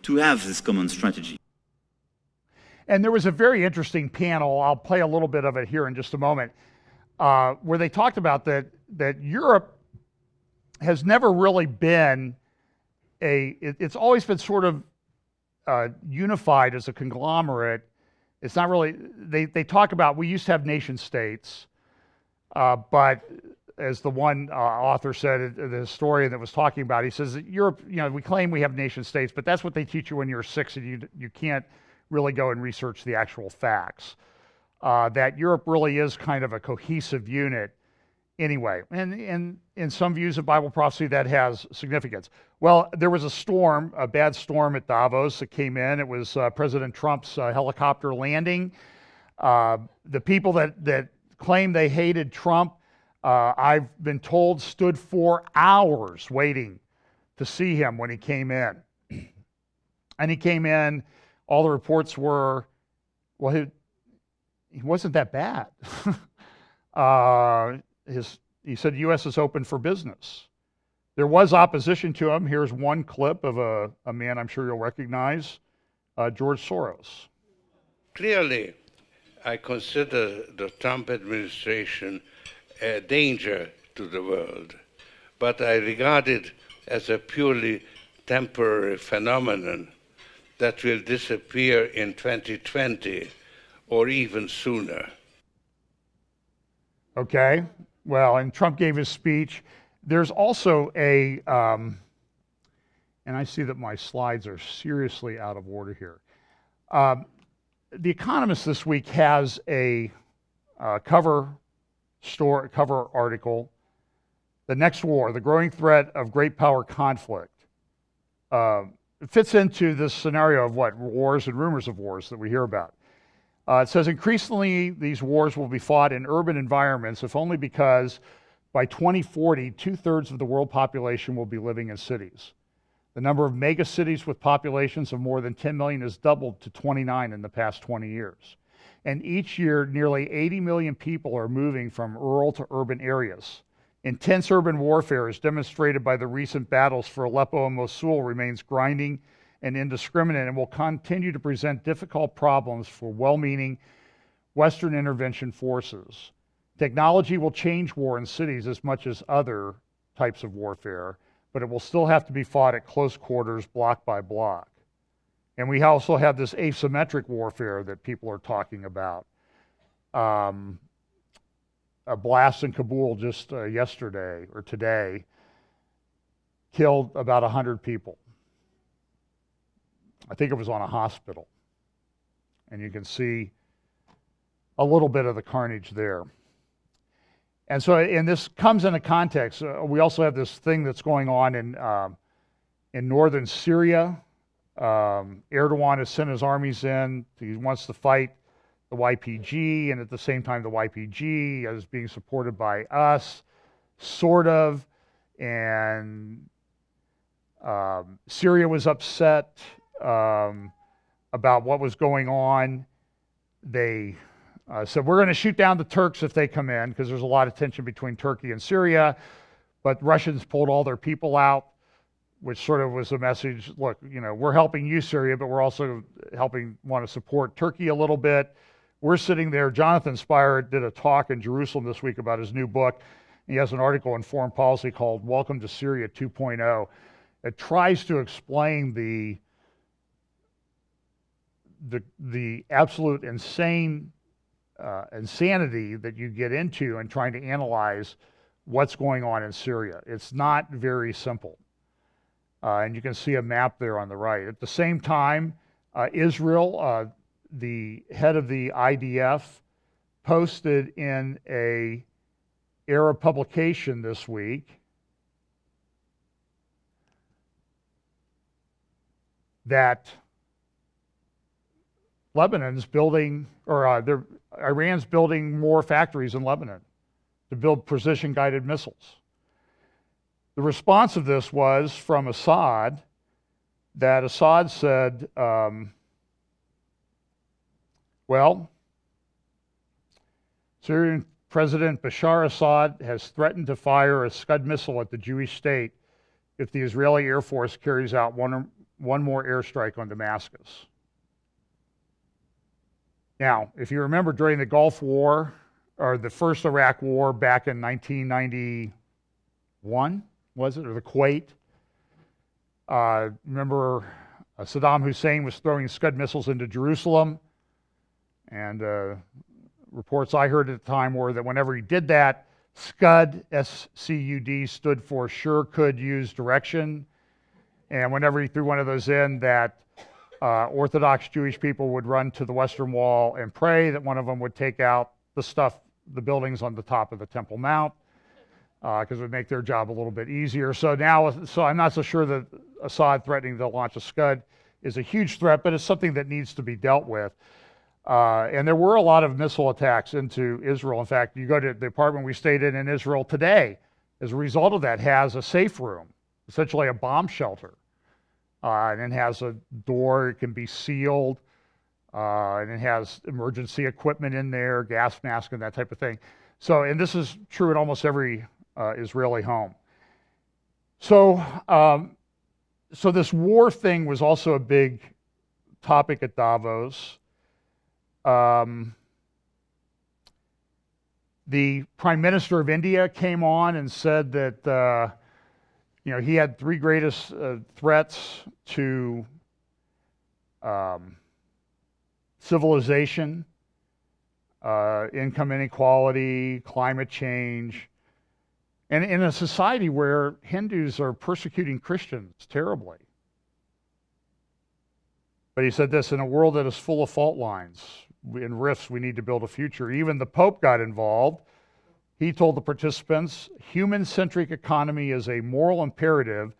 to have this common strategy. And there was a very interesting panel, I'll play a little bit of it here in just a moment, where they talked about that Europe has never really been it's always been sort of unified as a conglomerate. It's not really, they talk about, we used to have nation states, but as the one author said, the historian that was talking about, he says that Europe, we claim we have nation states, but that's what they teach you when you're 6 and you can't really go and research the actual facts. That Europe really is kind of a cohesive unit anyway. And in some views of Bible prophecy, that has significance. Well, there was a bad storm at Davos that came in. It was President Trump's helicopter landing. The people that claim they hated Trump, I've been told, stood for hours waiting to see him when he came in. And he came in, all the reports were, well, he wasn't that bad. He said the U.S. is open for business. There was opposition to him. Here's one clip of a man I'm sure you'll recognize, George Soros. Clearly, I consider the Trump administration a danger to the world, but I regard it as a purely temporary phenomenon that will disappear in 2020 or even sooner. Okay, well, and Trump gave his speech. There's also and I see that my slides are seriously out of order here. The Economist this week has a cover article, "The Next War, the Growing Threat of Great Power Conflict." It fits into this scenario of wars and rumors of wars that we hear about. It says increasingly these wars will be fought in urban environments, if only because by 2040, 2/3 of the world population will be living in cities. The number of megacities with populations of more than 10 million has doubled to 29 in the past 20 years. And each year, nearly 80 million people are moving from rural to urban areas. Intense urban warfare, as demonstrated by the recent battles for Aleppo and Mosul, remains grinding and indiscriminate and will continue to present difficult problems for well-meaning Western intervention forces. Technology will change war in cities as much as other types of warfare, but it will still have to be fought at close quarters, block by block. And we also have this asymmetric warfare that people are talking about. A blast in Kabul just yesterday or today killed about 100 people. I think it was on a hospital. And you can see a little bit of the carnage there. And so, and this comes in a context. We also have this thing that's going on in northern Syria. Erdogan has sent his armies in. He wants to fight the YPG, and at the same time, the YPG is being supported by us, sort of. And Syria was upset about what was going on. They said, we're going to shoot down the Turks if they come in, because there's a lot of tension between Turkey and Syria. But Russians pulled all their people out, which sort of was a message, look, you know, we're helping you, Syria, but we're also want to support Turkey a little bit. We're sitting there. Jonathan Spire did a talk in Jerusalem this week about his new book. He has an article in Foreign Policy called Welcome to Syria 2.0. It tries to explain the absolute insanity that you get into in trying to analyze what's going on in Syria. It's not very simple. And you can see a map there on the right. At the same time, Israel, the head of the IDF, posted in a Arab publication this week that Lebanon's building, or Iran's building more factories in Lebanon to build precision-guided missiles. The response of this was from Assad, that Assad said, well, Syrian President Bashar Assad has threatened to fire a Scud missile at the Jewish state if the Israeli Air Force carries out one more airstrike on Damascus. Now, if you remember during the Gulf War, or the first Iraq War back in 1991, was it, or the Kuwait? Remember Saddam Hussein was throwing Scud missiles into Jerusalem, and reports I heard at the time were that whenever he did that, Scud, S-C-U-D, stood for sure could use direction, and whenever he threw one of those in, that Orthodox Jewish people would run to the Western Wall and pray that one of them would take out the buildings on the top of the Temple Mount, because it would make their job a little bit easier. So I'm not so sure that Assad threatening to launch a Scud is a huge threat, but it's something that needs to be dealt with. And there were a lot of missile attacks into Israel. In fact, you go to the apartment we stayed in Israel today, as a result of that, has a safe room, essentially a bomb shelter. And it has a door, it can be sealed, and it has emergency equipment in there, gas mask and that type of thing. So, and this is true in almost every Israeli home. So, so this war thing was also a big topic at Davos. The Prime Minister of India came on and said that he had three greatest threats to civilization: income inequality, climate change, and in a society where Hindus are persecuting Christians terribly. But he said this: in a world that is full of fault lines and rifts, we need to build a future. Even the Pope got involved. He told the participants, human-centric economy is a moral imperative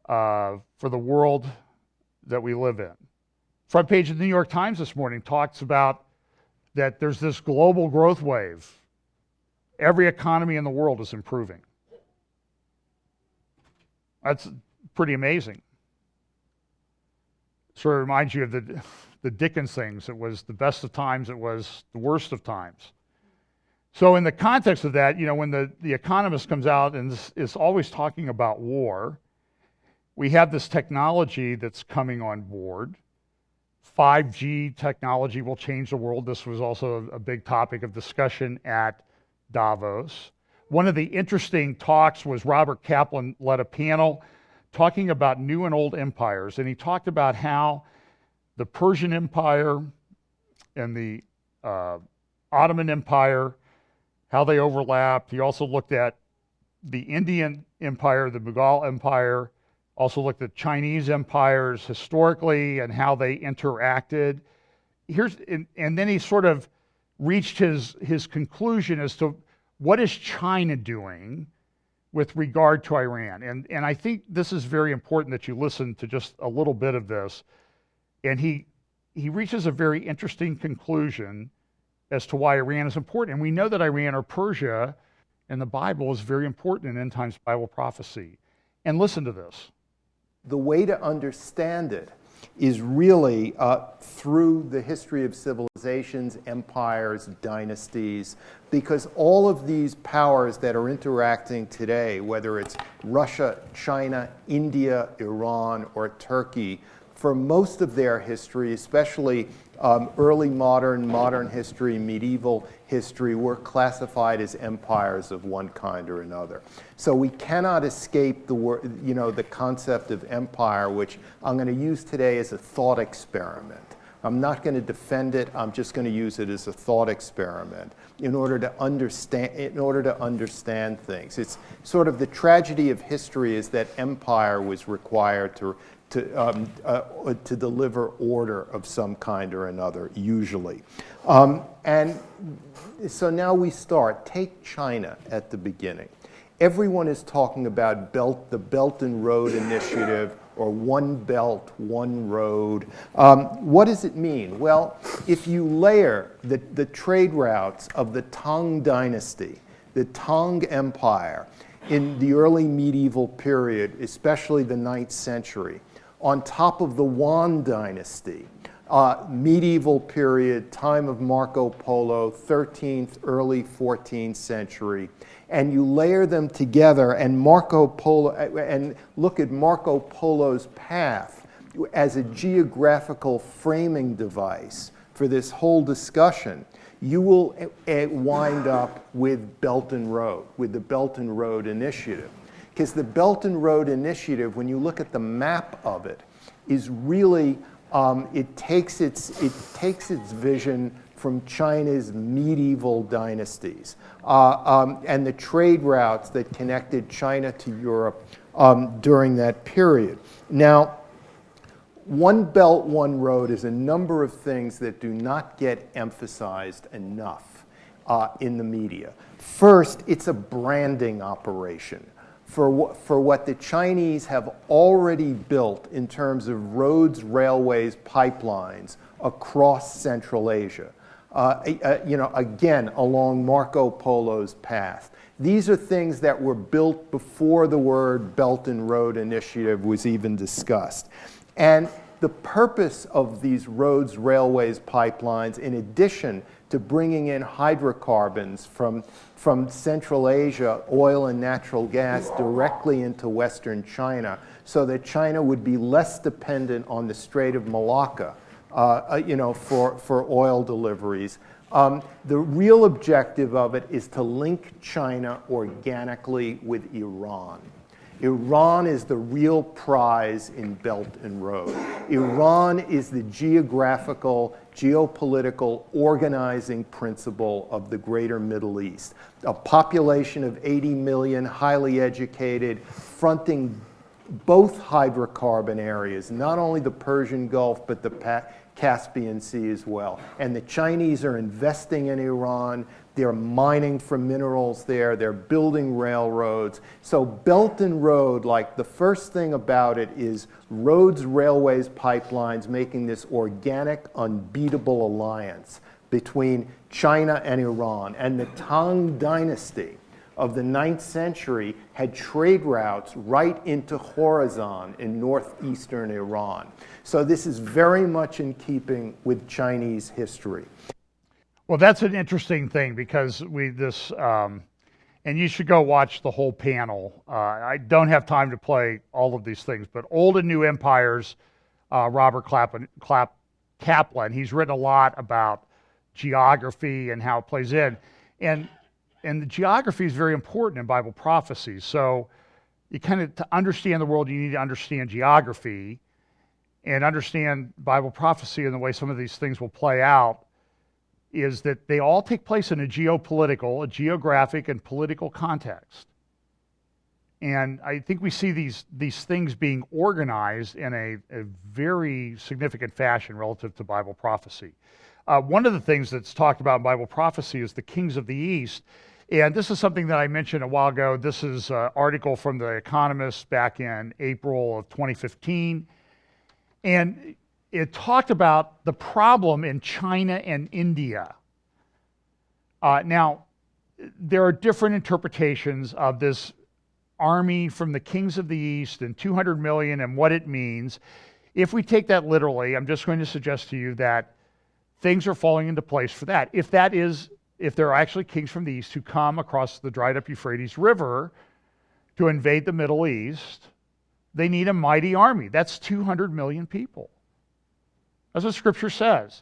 for the world that we live in. Front page of the New York Times this morning talks about that there's this global growth wave. Every economy in the world is improving. That's pretty amazing. Sort of reminds you of the Dickens things. It was the best of times, it was the worst of times. So in the context of that, when the Economist comes out and is always talking about war, we have this technology that's coming on board. 5G technology will change the world. This was also a big topic of discussion at Davos. One of the interesting talks was Robert Kaplan led a panel talking about new and old empires, and he talked about how the Persian Empire and the Ottoman Empire, how they overlapped. He also looked at the Indian Empire, the Mughal Empire, also looked at Chinese empires historically and how they interacted. And then he sort of reached his conclusion as to what is China doing with regard to Iran. And I think this is very important that you listen to just a little bit of this. And he reaches a very interesting conclusion as to why Iran is important. And we know that Iran or Persia in the Bible is very important in end times Bible prophecy. And listen to this. The way to understand it is really through the history of civilizations, empires, dynasties, because all of these powers that are interacting today, whether it's Russia, China, India, Iran, or Turkey, for most of their history, especially early modern history, medieval history, were classified as empires of one kind or another. So we cannot escape the concept of empire, which I'm going to use today as a thought experiment. I'm not going to defend it. I'm just going to use it as a thought experiment in order to understand things. It's sort of the tragedy of history is that empire was required to deliver order of some kind or another, usually. And so now we start. Take China at the beginning. Everyone is talking about the Belton Road Initiative, or One Belt, One Road. What does it mean? Well, if you layer the trade routes of the Tang Dynasty, the Tang Empire, in the early medieval period, especially the 9th century, on top of the Yuan Dynasty, medieval period, time of Marco Polo, 13th, early 14th century, and you layer them together and look at Marco Polo's path as a geographical framing device for this whole discussion, you will wind up with Belton Road, with the Belton Road Initiative. Because the Belton Road Initiative, when you look at the map of it, is really, it takes its vision from China's medieval dynasties and the trade routes that connected China to Europe during that period. Now, One Belt, One Road is a number of things that do not get emphasized enough in the media. First, it's a branding operation for what the Chinese have already built in terms of roads, railways, pipelines across Central Asia. Again, along Marco Polo's path. These are things that were built before the word Belt and Road Initiative was even discussed. And the purpose of these roads, railways, pipelines, in addition to bringing in hydrocarbons from Central Asia, oil and natural gas, directly into Western China, so that China would be less dependent on the Strait of Malacca, for oil deliveries. The real objective of it is to link China organically with Iran. Iran is the real prize in Belt and Road. Iran is the geographical, geopolitical organizing principle of the greater Middle East. A population of 80 million, highly educated, fronting both hydrocarbon areas, not only the Persian Gulf, but the Caspian Sea as well. And the Chinese are investing in Iran. They're mining for minerals there. They're building railroads. So Belton Road, like the first thing about it is roads, railways, pipelines, making this organic, unbeatable alliance between China and Iran. And the Tang Dynasty of the 9th century had trade routes right into Khorasan in northeastern Iran. So this is very much in keeping with Chinese history. Well, that's an interesting thing because and you should go watch the whole panel. I don't have time to play all of these things, but Old and New Empires, Robert Kaplan, he's written a lot about geography and how it plays in. And the geography is very important in Bible prophecy. So you to understand the world, you need to understand geography and understand Bible prophecy and the way some of these things will play out. Is that they all take place in a geopolitical, a geographic, and political context. And I think we see these things being organized in a very significant fashion relative to Bible prophecy. One of the things that's talked about in Bible prophecy is the kings of the East. And this is something that I mentioned a while ago. This is an article from The Economist back in April of 2015. And it talked about the problem in China and India. Now, there are different interpretations of this army from the kings of the East and 200 million and what it means. If we take that literally, I'm just going to suggest to you that things are falling into place for that. If there are actually kings from the East who come across the dried up Euphrates River to invade the Middle East, they need a mighty army. That's 200 million people. That's what Scripture says.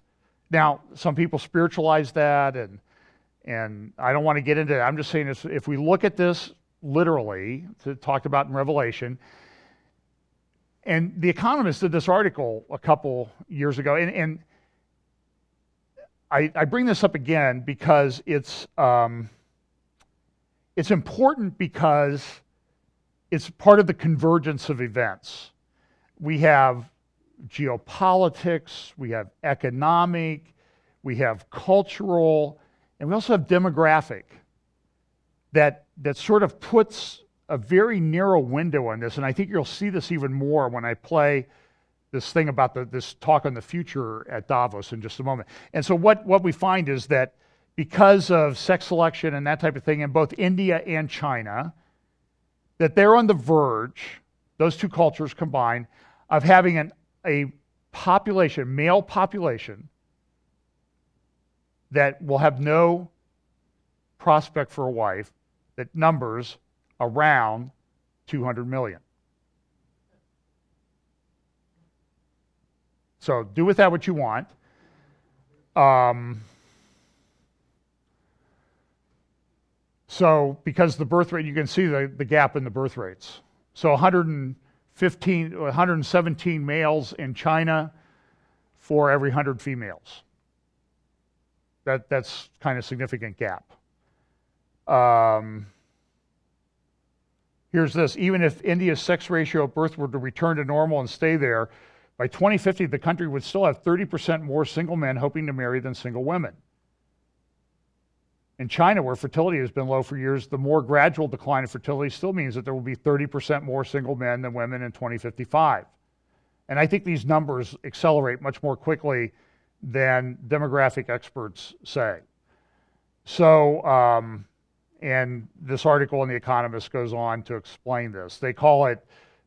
Now, some people spiritualize that, and I don't want to get into that. I'm just saying if we look at this literally, talked about in Revelation, and The Economist did this article a couple years ago, and I bring this up again because it's important because it's part of the convergence of events. We have geopolitics, we have economic, we have cultural, and we also have demographic that sort of puts a very narrow window on this. And I think you'll see this even more when I play this thing about this talk on the future at Davos in just a moment. And so what we find is that because of sex selection and that type of thing in both India and China, that they're on the verge, those two cultures combined, of having a population, male population, that will have no prospect for a wife, that numbers around 200 million. So do with that what you want. So because the birth rate, you can see the gap in the birth rates. So 117 males in China for every 100 females. That's kind of significant gap. Here's this. Even if India's sex ratio of birth were to return to normal and stay there, by 2050, the country would still have 30% more single men hoping to marry than single women. In China, where fertility has been low for years, the more gradual decline in fertility still means that there will be 30% more single men than women in 2055. And I think these numbers accelerate much more quickly than demographic experts say. So, and this article in The Economist goes on to explain this. They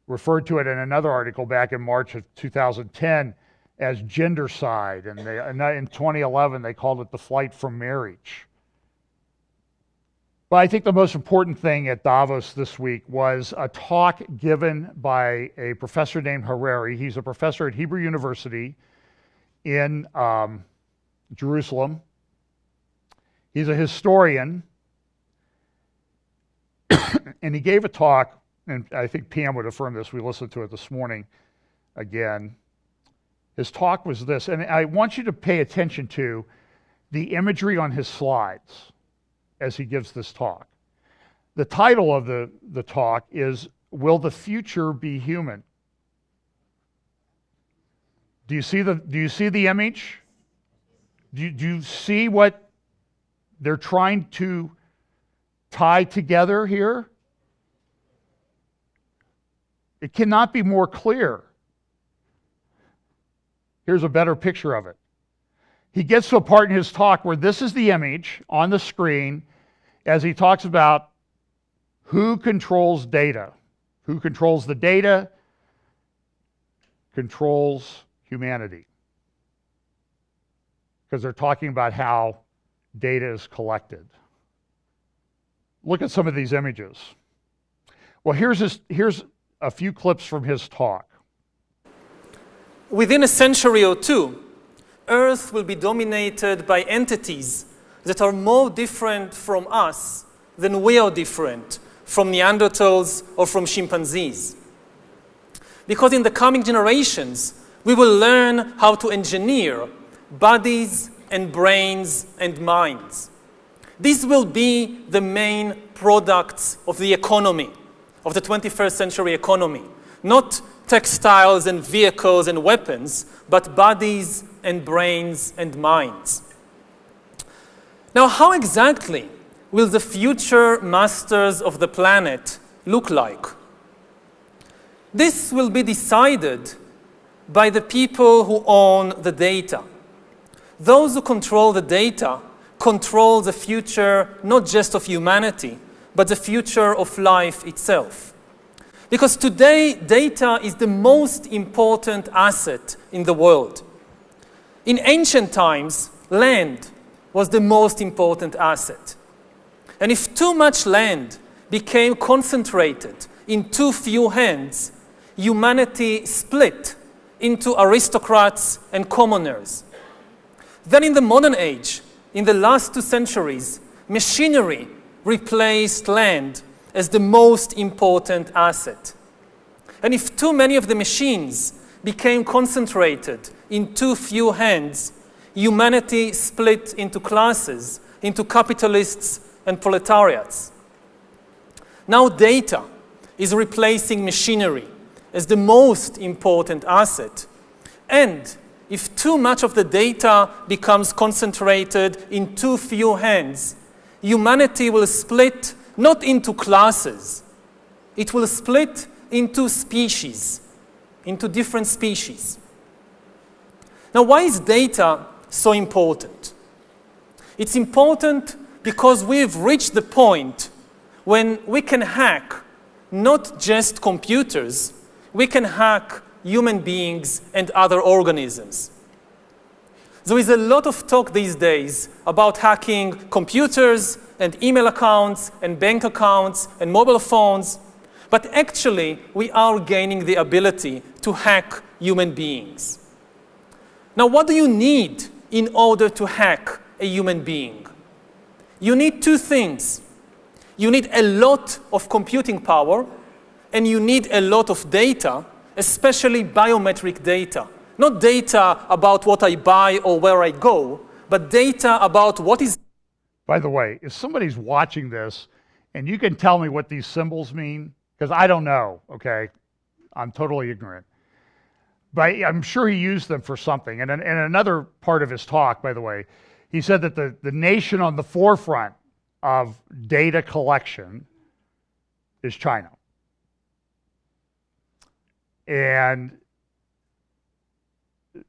referred to it in another article back in March of 2010 as gendercide, and in 2011 they called it the flight from marriage. But I think the most important thing at Davos this week was a talk given by a professor named Harari. He's a professor at Hebrew University in Jerusalem. He's a historian, and he gave a talk, and I think Pam would affirm this. We listened to it this morning again. His talk was this, and I want you to pay attention to the imagery on his slides as he gives this talk. The title of the talk is, Will the Future Be Human? Do you see the image? Do you see what they're trying to tie together here. It cannot be more clear. Here's a better picture of it. He gets to a part in his talk where this is the image on the screen as he talks about who controls data. Who controls the data controls humanity. Because they're talking about how data is collected. Look at some of these images. Well, here's a few clips from his talk. Within a century or two, Earth will be dominated by entities that are more different from us than we are different from Neanderthals or from chimpanzees. Because in the coming generations, we will learn how to engineer bodies and brains and minds. These will be the main products of the economy, of the 21st century economy. Not textiles and vehicles and weapons, but bodies and brains and minds. Now, how exactly will the future masters of the planet look like? This will be decided by the people who own the data. Those who control the data control the future not just of humanity, but the future of life itself. Because today, data is the most important asset in the world. In ancient times, land was the most important asset. And if too much land became concentrated in too few hands, humanity split into aristocrats and commoners. Then in the modern age, in the last 2 centuries, machinery replaced land as the most important asset. And if too many of the machines became concentrated in too few hands, humanity split into classes, into capitalists and proletariats. Now data is replacing machinery as the most important asset. And if too much of the data becomes concentrated in too few hands, humanity will split not into classes. It will split into species, into different species. Now, why is data so important? It's important because we've reached the point when we can hack not just computers, we can hack human beings and other organisms. There is a lot of talk these days about hacking computers and email accounts and bank accounts and mobile phones, but actually we are gaining the ability to hack human beings. Now, what do you need in order to hack a human being? You need 2 things. You need a lot of computing power, and you need a lot of data, especially biometric data. Not data about what I buy or where I go, but data about what is... By the way, if somebody's watching this and you can tell me what these symbols mean, because I don't know, okay? I'm totally ignorant. But I'm sure he used them for something. And in another part of his talk, by the way, he said that the nation on the forefront of data collection is China. And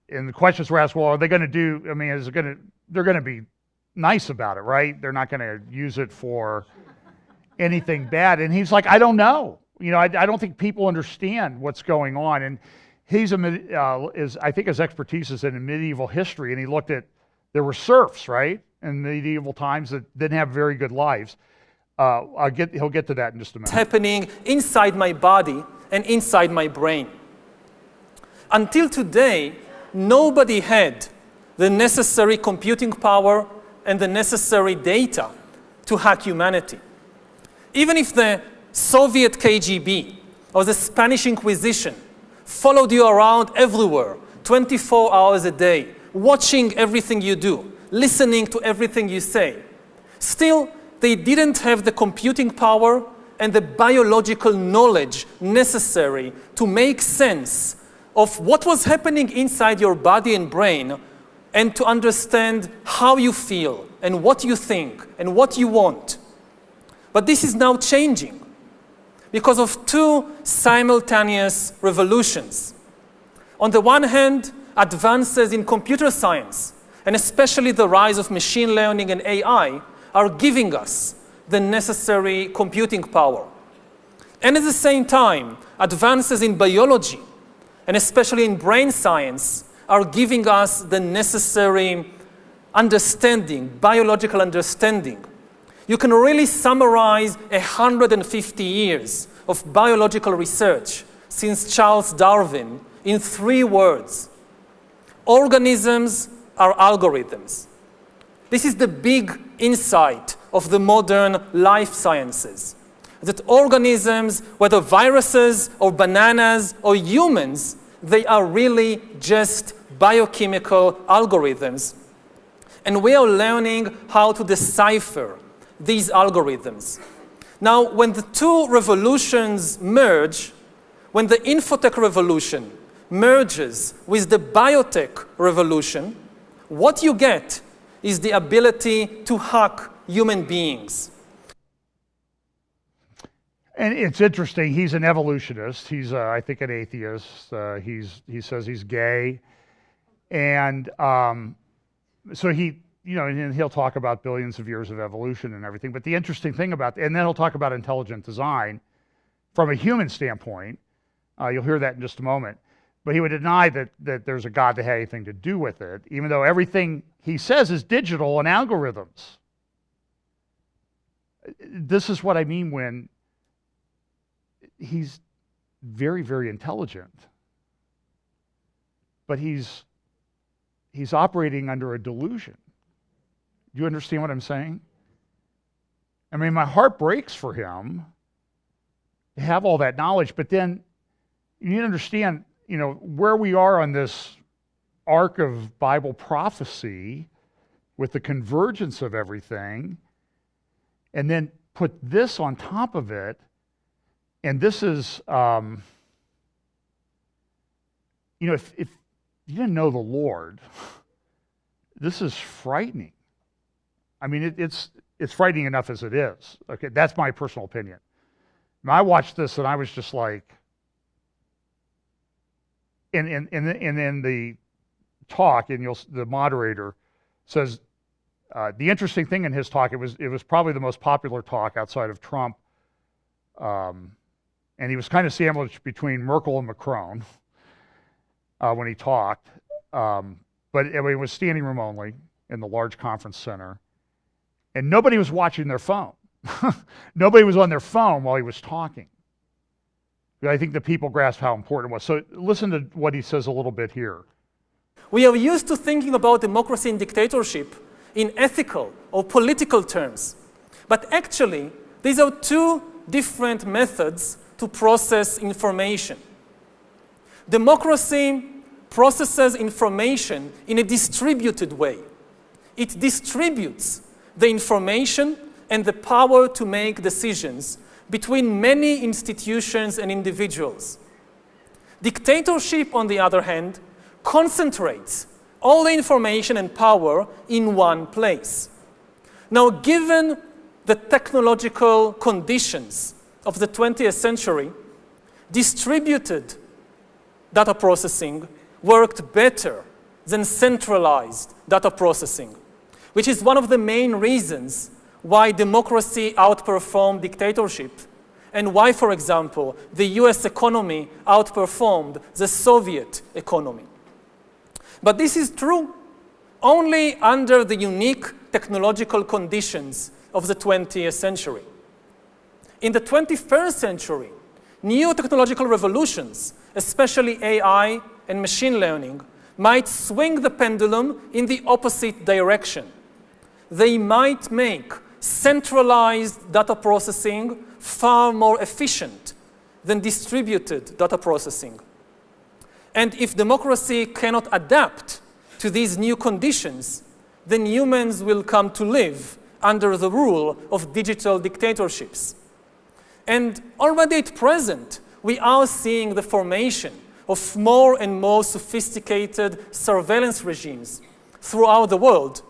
the questions were asked, well, are they going to do, I mean, they're going to be nice about it, right? They're not going to use it for anything bad. And he's like, I don't know. You know, I don't think people understand what's going on. And he's I think his expertise is in medieval history, and he looked at, there were serfs, right, in medieval times that didn't have very good lives. He'll get to that in just a minute. It's happening inside my body and inside my brain. Until today, nobody had the necessary computing power and the necessary data to hack humanity. Even if the Soviet KGB or the Spanish Inquisition followed you around everywhere, 24 hours a day, watching everything you do, listening to everything you say, still, they didn't have the computing power and the biological knowledge necessary to make sense of what was happening inside your body and brain and to understand how you feel and what you think and what you want. But this is now changing because of two simultaneous revolutions. On the one hand, advances in computer science, and especially the rise of machine learning and AI, are giving us the necessary computing power. And at the same time, advances in biology, and especially in brain science, are giving us the necessary understanding, biological understanding. You can really summarize 150 years of biological research since Charles Darwin in 3 words. Organisms are algorithms. This is the big insight of the modern life sciences, that organisms, whether viruses or bananas or humans, they are really just biochemical algorithms. And we are learning how to decipher these algorithms. Now, when the two revolutions merge, when the infotech revolution merges with the biotech revolution, what you get is the ability to hack human beings. And it's interesting, he's an evolutionist. He's, I think, an atheist. He says he's gay. And so and he'll talk about billions of years of evolution and everything. But the interesting thing about, and then he'll talk about intelligent design from a human standpoint. You'll hear that in just a moment. But he would deny that there's a God that had anything to do with it, even though everything he says is digital and algorithms. This is what I mean when he's very, very intelligent, but he's operating under a delusion. Do you understand what I'm saying? I mean, my heart breaks for him to have all that knowledge, but then you need to understand, where we are on this arc of Bible prophecy with the convergence of everything, and then put this on top of it, and this is, if you didn't know the Lord, this is frightening. I mean, it's frightening enough as it is. Okay, that's my personal opinion. I watched this and I was just like, and in the talk, and the moderator says the interesting thing in his talk, it was probably the most popular talk outside of Trump, and he was kind of sandwiched between Merkel and Macron when he talked, but it was standing room only in the large conference center, and nobody was watching their phone. Nobody was on their phone while he was talking. I think the people grasped how important it was. So listen to what he says a little bit here. We are used to thinking about democracy and dictatorship in ethical or political terms. But actually, these are two different methods to process information. Democracy processes information in a distributed way. It distributes the information and the power to make decisions between many institutions and individuals. Dictatorship, on the other hand, concentrates all the information and power in one place. Now, given the technological conditions of the 20th century, distributed data processing worked better than centralized data processing, which is one of the main reasons why democracy outperformed dictatorship, and why, for example, the US economy outperformed the Soviet economy. But this is true only under the unique technological conditions of the 20th century. In the 21st century, new technological revolutions, especially AI and machine learning, might swing the pendulum in the opposite direction. They might make centralized data processing far more efficient than distributed data processing. And if democracy cannot adapt to these new conditions, then humans will come to live under the rule of digital dictatorships. And already at present, we are seeing the formation of more and more sophisticated surveillance regimes throughout the world,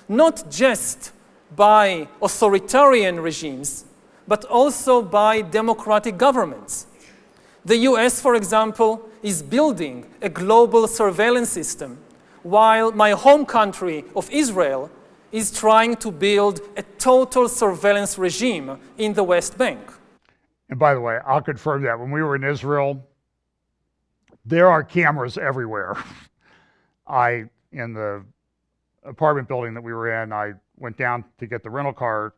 not just by authoritarian regimes, but also by democratic governments. The US, for example, is building a global surveillance system, while my home country of Israel is trying to build a total surveillance regime in the West Bank. And by the way, I'll confirm that when we were in Israel, there are cameras everywhere. In the apartment building that we were in, I went down to get the rental car,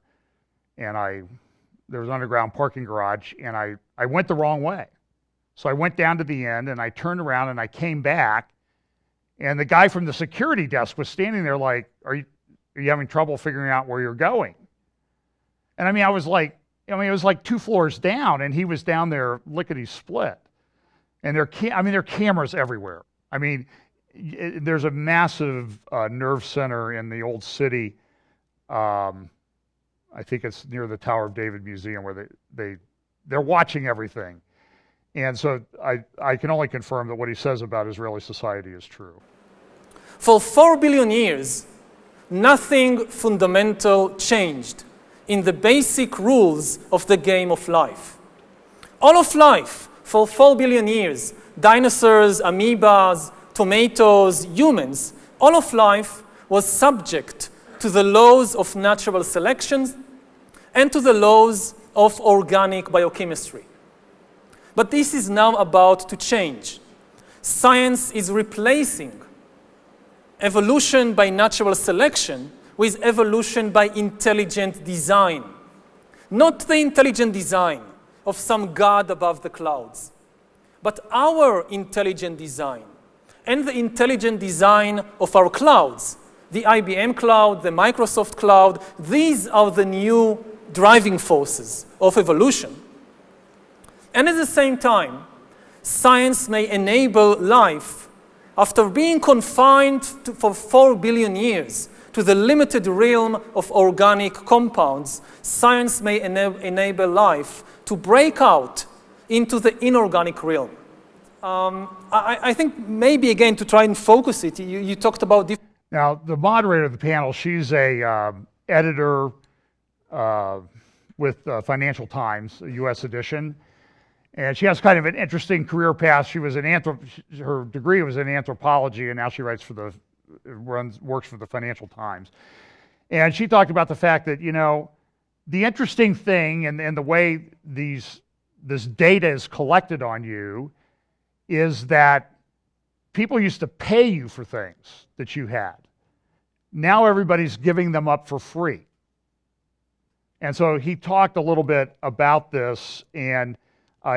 and there was an underground parking garage, and I went the wrong way. So I went down to the end, and I turned around, and I came back, and the guy from the security desk was standing there like, are you having trouble figuring out where you're going? And I mean, it was like 2 floors down, and he was down there lickety-split. And there are cameras everywhere. I mean, there's a massive nerve center in the old city. I think it's near the Tower of David Museum, where they're watching everything. And so I can only confirm that what he says about Israeli society is true. For 4 billion years, nothing fundamental changed in the basic rules of the game of life. All of life, for 4 billion years, dinosaurs, amoebas, tomatoes, humans, all of life was subject to the laws of natural selection and to the laws of organic biochemistry. But this is now about to change. Science is replacing evolution by natural selection with evolution by intelligent design. Not the intelligent design of some god above the clouds, but our intelligent design and the intelligent design of our clouds, the IBM cloud, the Microsoft cloud. These are the new driving forces of evolution. And at the same time, science may enable life, after being confined for 4 billion years to the limited realm of organic compounds, science may enable life to break out into the inorganic realm. I think maybe, again, to try and focus it, you talked about... Now, the moderator of the panel, she's a editor with Financial Times, a U.S. edition. And she has kind of an interesting career path. She was her degree was in anthropology, and now she works for the Financial Times. And she talked about the fact that, the interesting thing and the way this data is collected on you is that people used to pay you for things that you had. Now everybody's giving them up for free. And so he talked a little bit about this, and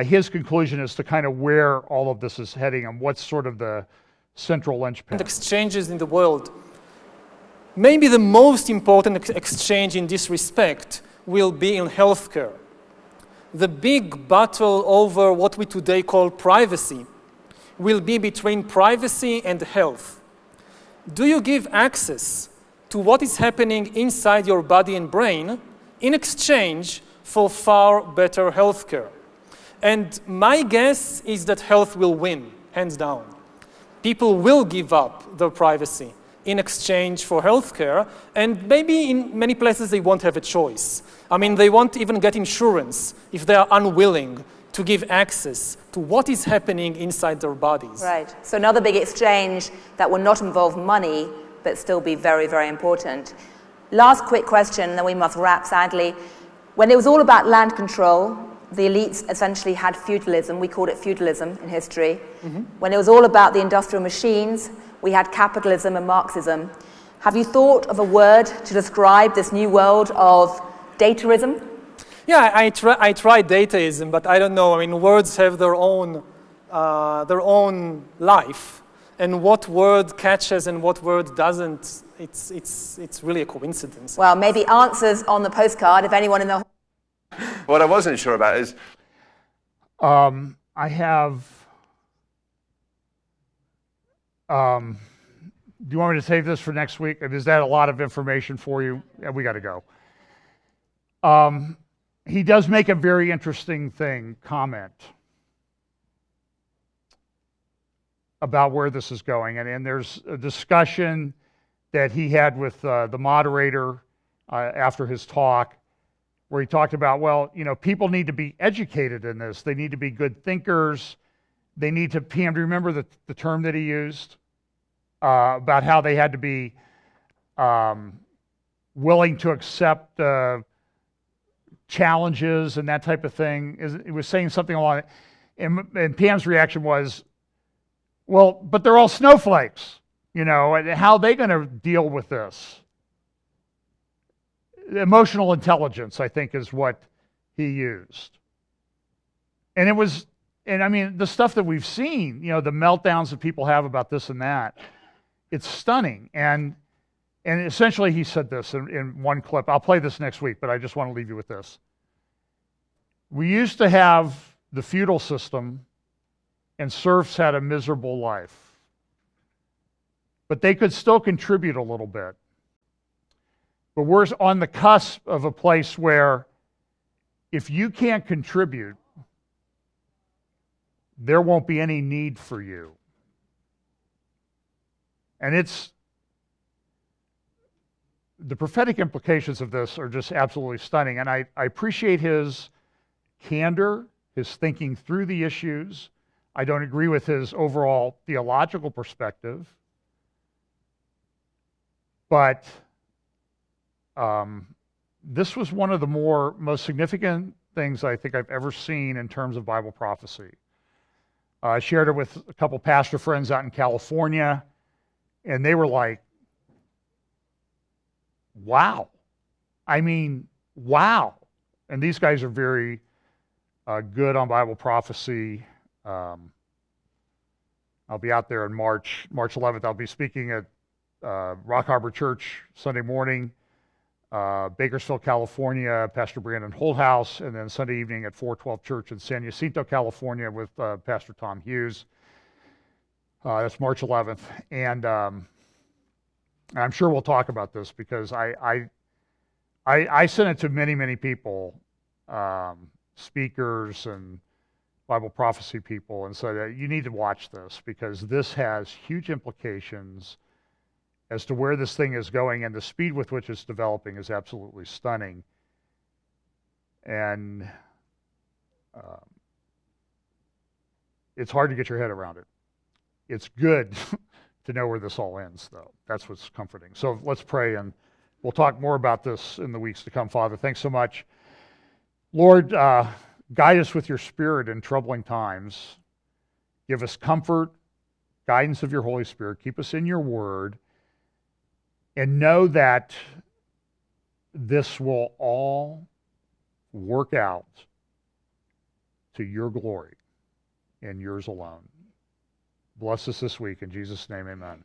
his conclusion is to kind of where all of this is heading and what's sort of the central linchpin. Exchanges in the world. Maybe the most important exchange in this respect will be in healthcare. The big battle over what we today call privacy will be between privacy and health. Do you give access to what is happening inside your body and brain in exchange for far better healthcare? And my guess is that health will win, hands down. People will give up their privacy in exchange for healthcare, and maybe in many places they won't have a choice. I mean, they won't even get insurance if they are unwilling to give access to what is happening inside their bodies. Right. So another big exchange that will not involve money, but still be very, very important. Last quick question, and then we must wrap, sadly. When it was all about land control, the elites essentially had feudalism. We called it feudalism in history. Mm-hmm. When it was all about the industrial machines, we had capitalism and Marxism. Have you thought of a word to describe this new world of dataism? Yeah, I tried dataism, but I don't know. I mean, words have their own life, and what word catches and what word doesn't, it's really a coincidence. Well, maybe answers on the postcard if anyone in the... What I wasn't sure about is... I have... do you want me to save this for next week? Is that a lot of information for you? Yeah, we got to go. He does make a very interesting comment about where this is going. And there's a discussion that he had with the moderator after his talk, where he talked about, well, people need to be educated in this. They need to be good thinkers. They need to, Pam, do you remember the term that he used about how they had to be willing to accept challenges and that type of thing? It was saying something along it. And Pam's reaction was, well, but they're all snowflakes, and how are they going to deal with this? Emotional intelligence, I think, is what he used. And I mean, the stuff that we've seen, the meltdowns that people have about this and that, it's stunning. And essentially he said this in one clip. I'll play this next week, but I just want to leave you with this. We used to have the feudal system, and serfs had a miserable life. But they could still contribute a little bit. But we're on the cusp of a place where if you can't contribute, there won't be any need for you. And the prophetic implications of this are just absolutely stunning. And I appreciate his candor, his thinking through the issues. I don't agree with his overall theological perspective. But this was one of the most significant things I think I've ever seen in terms of Bible prophecy. I shared it with a couple pastor friends out in California, and they were like, wow. I mean, wow. And these guys are very good on Bible prophecy. I'll be out there in March 11th. I'll be speaking at Rock Harbor Church Sunday morning, Bakersfield, California, Pastor Brandon Holthouse, and then Sunday evening at 412 Church in San Jacinto, California with Pastor Tom Hughes. That's March 11th. And I'm sure we'll talk about this because I sent it to many, many people, speakers and Bible prophecy people, and said, you need to watch this because this has huge implications as to where this thing is going, and the speed with which it's developing is absolutely stunning. And it's hard to get your head around it. It's good to know where this all ends, though. That's what's comforting. So let's pray, and we'll talk more about this in the weeks to come. Father, thanks so much. Lord, guide us with your Spirit in troubling times. Give us comfort, guidance of your Holy Spirit. Keep us in your word. And know that this will all work out to your glory and yours alone. Bless us this week. In Jesus' name, amen.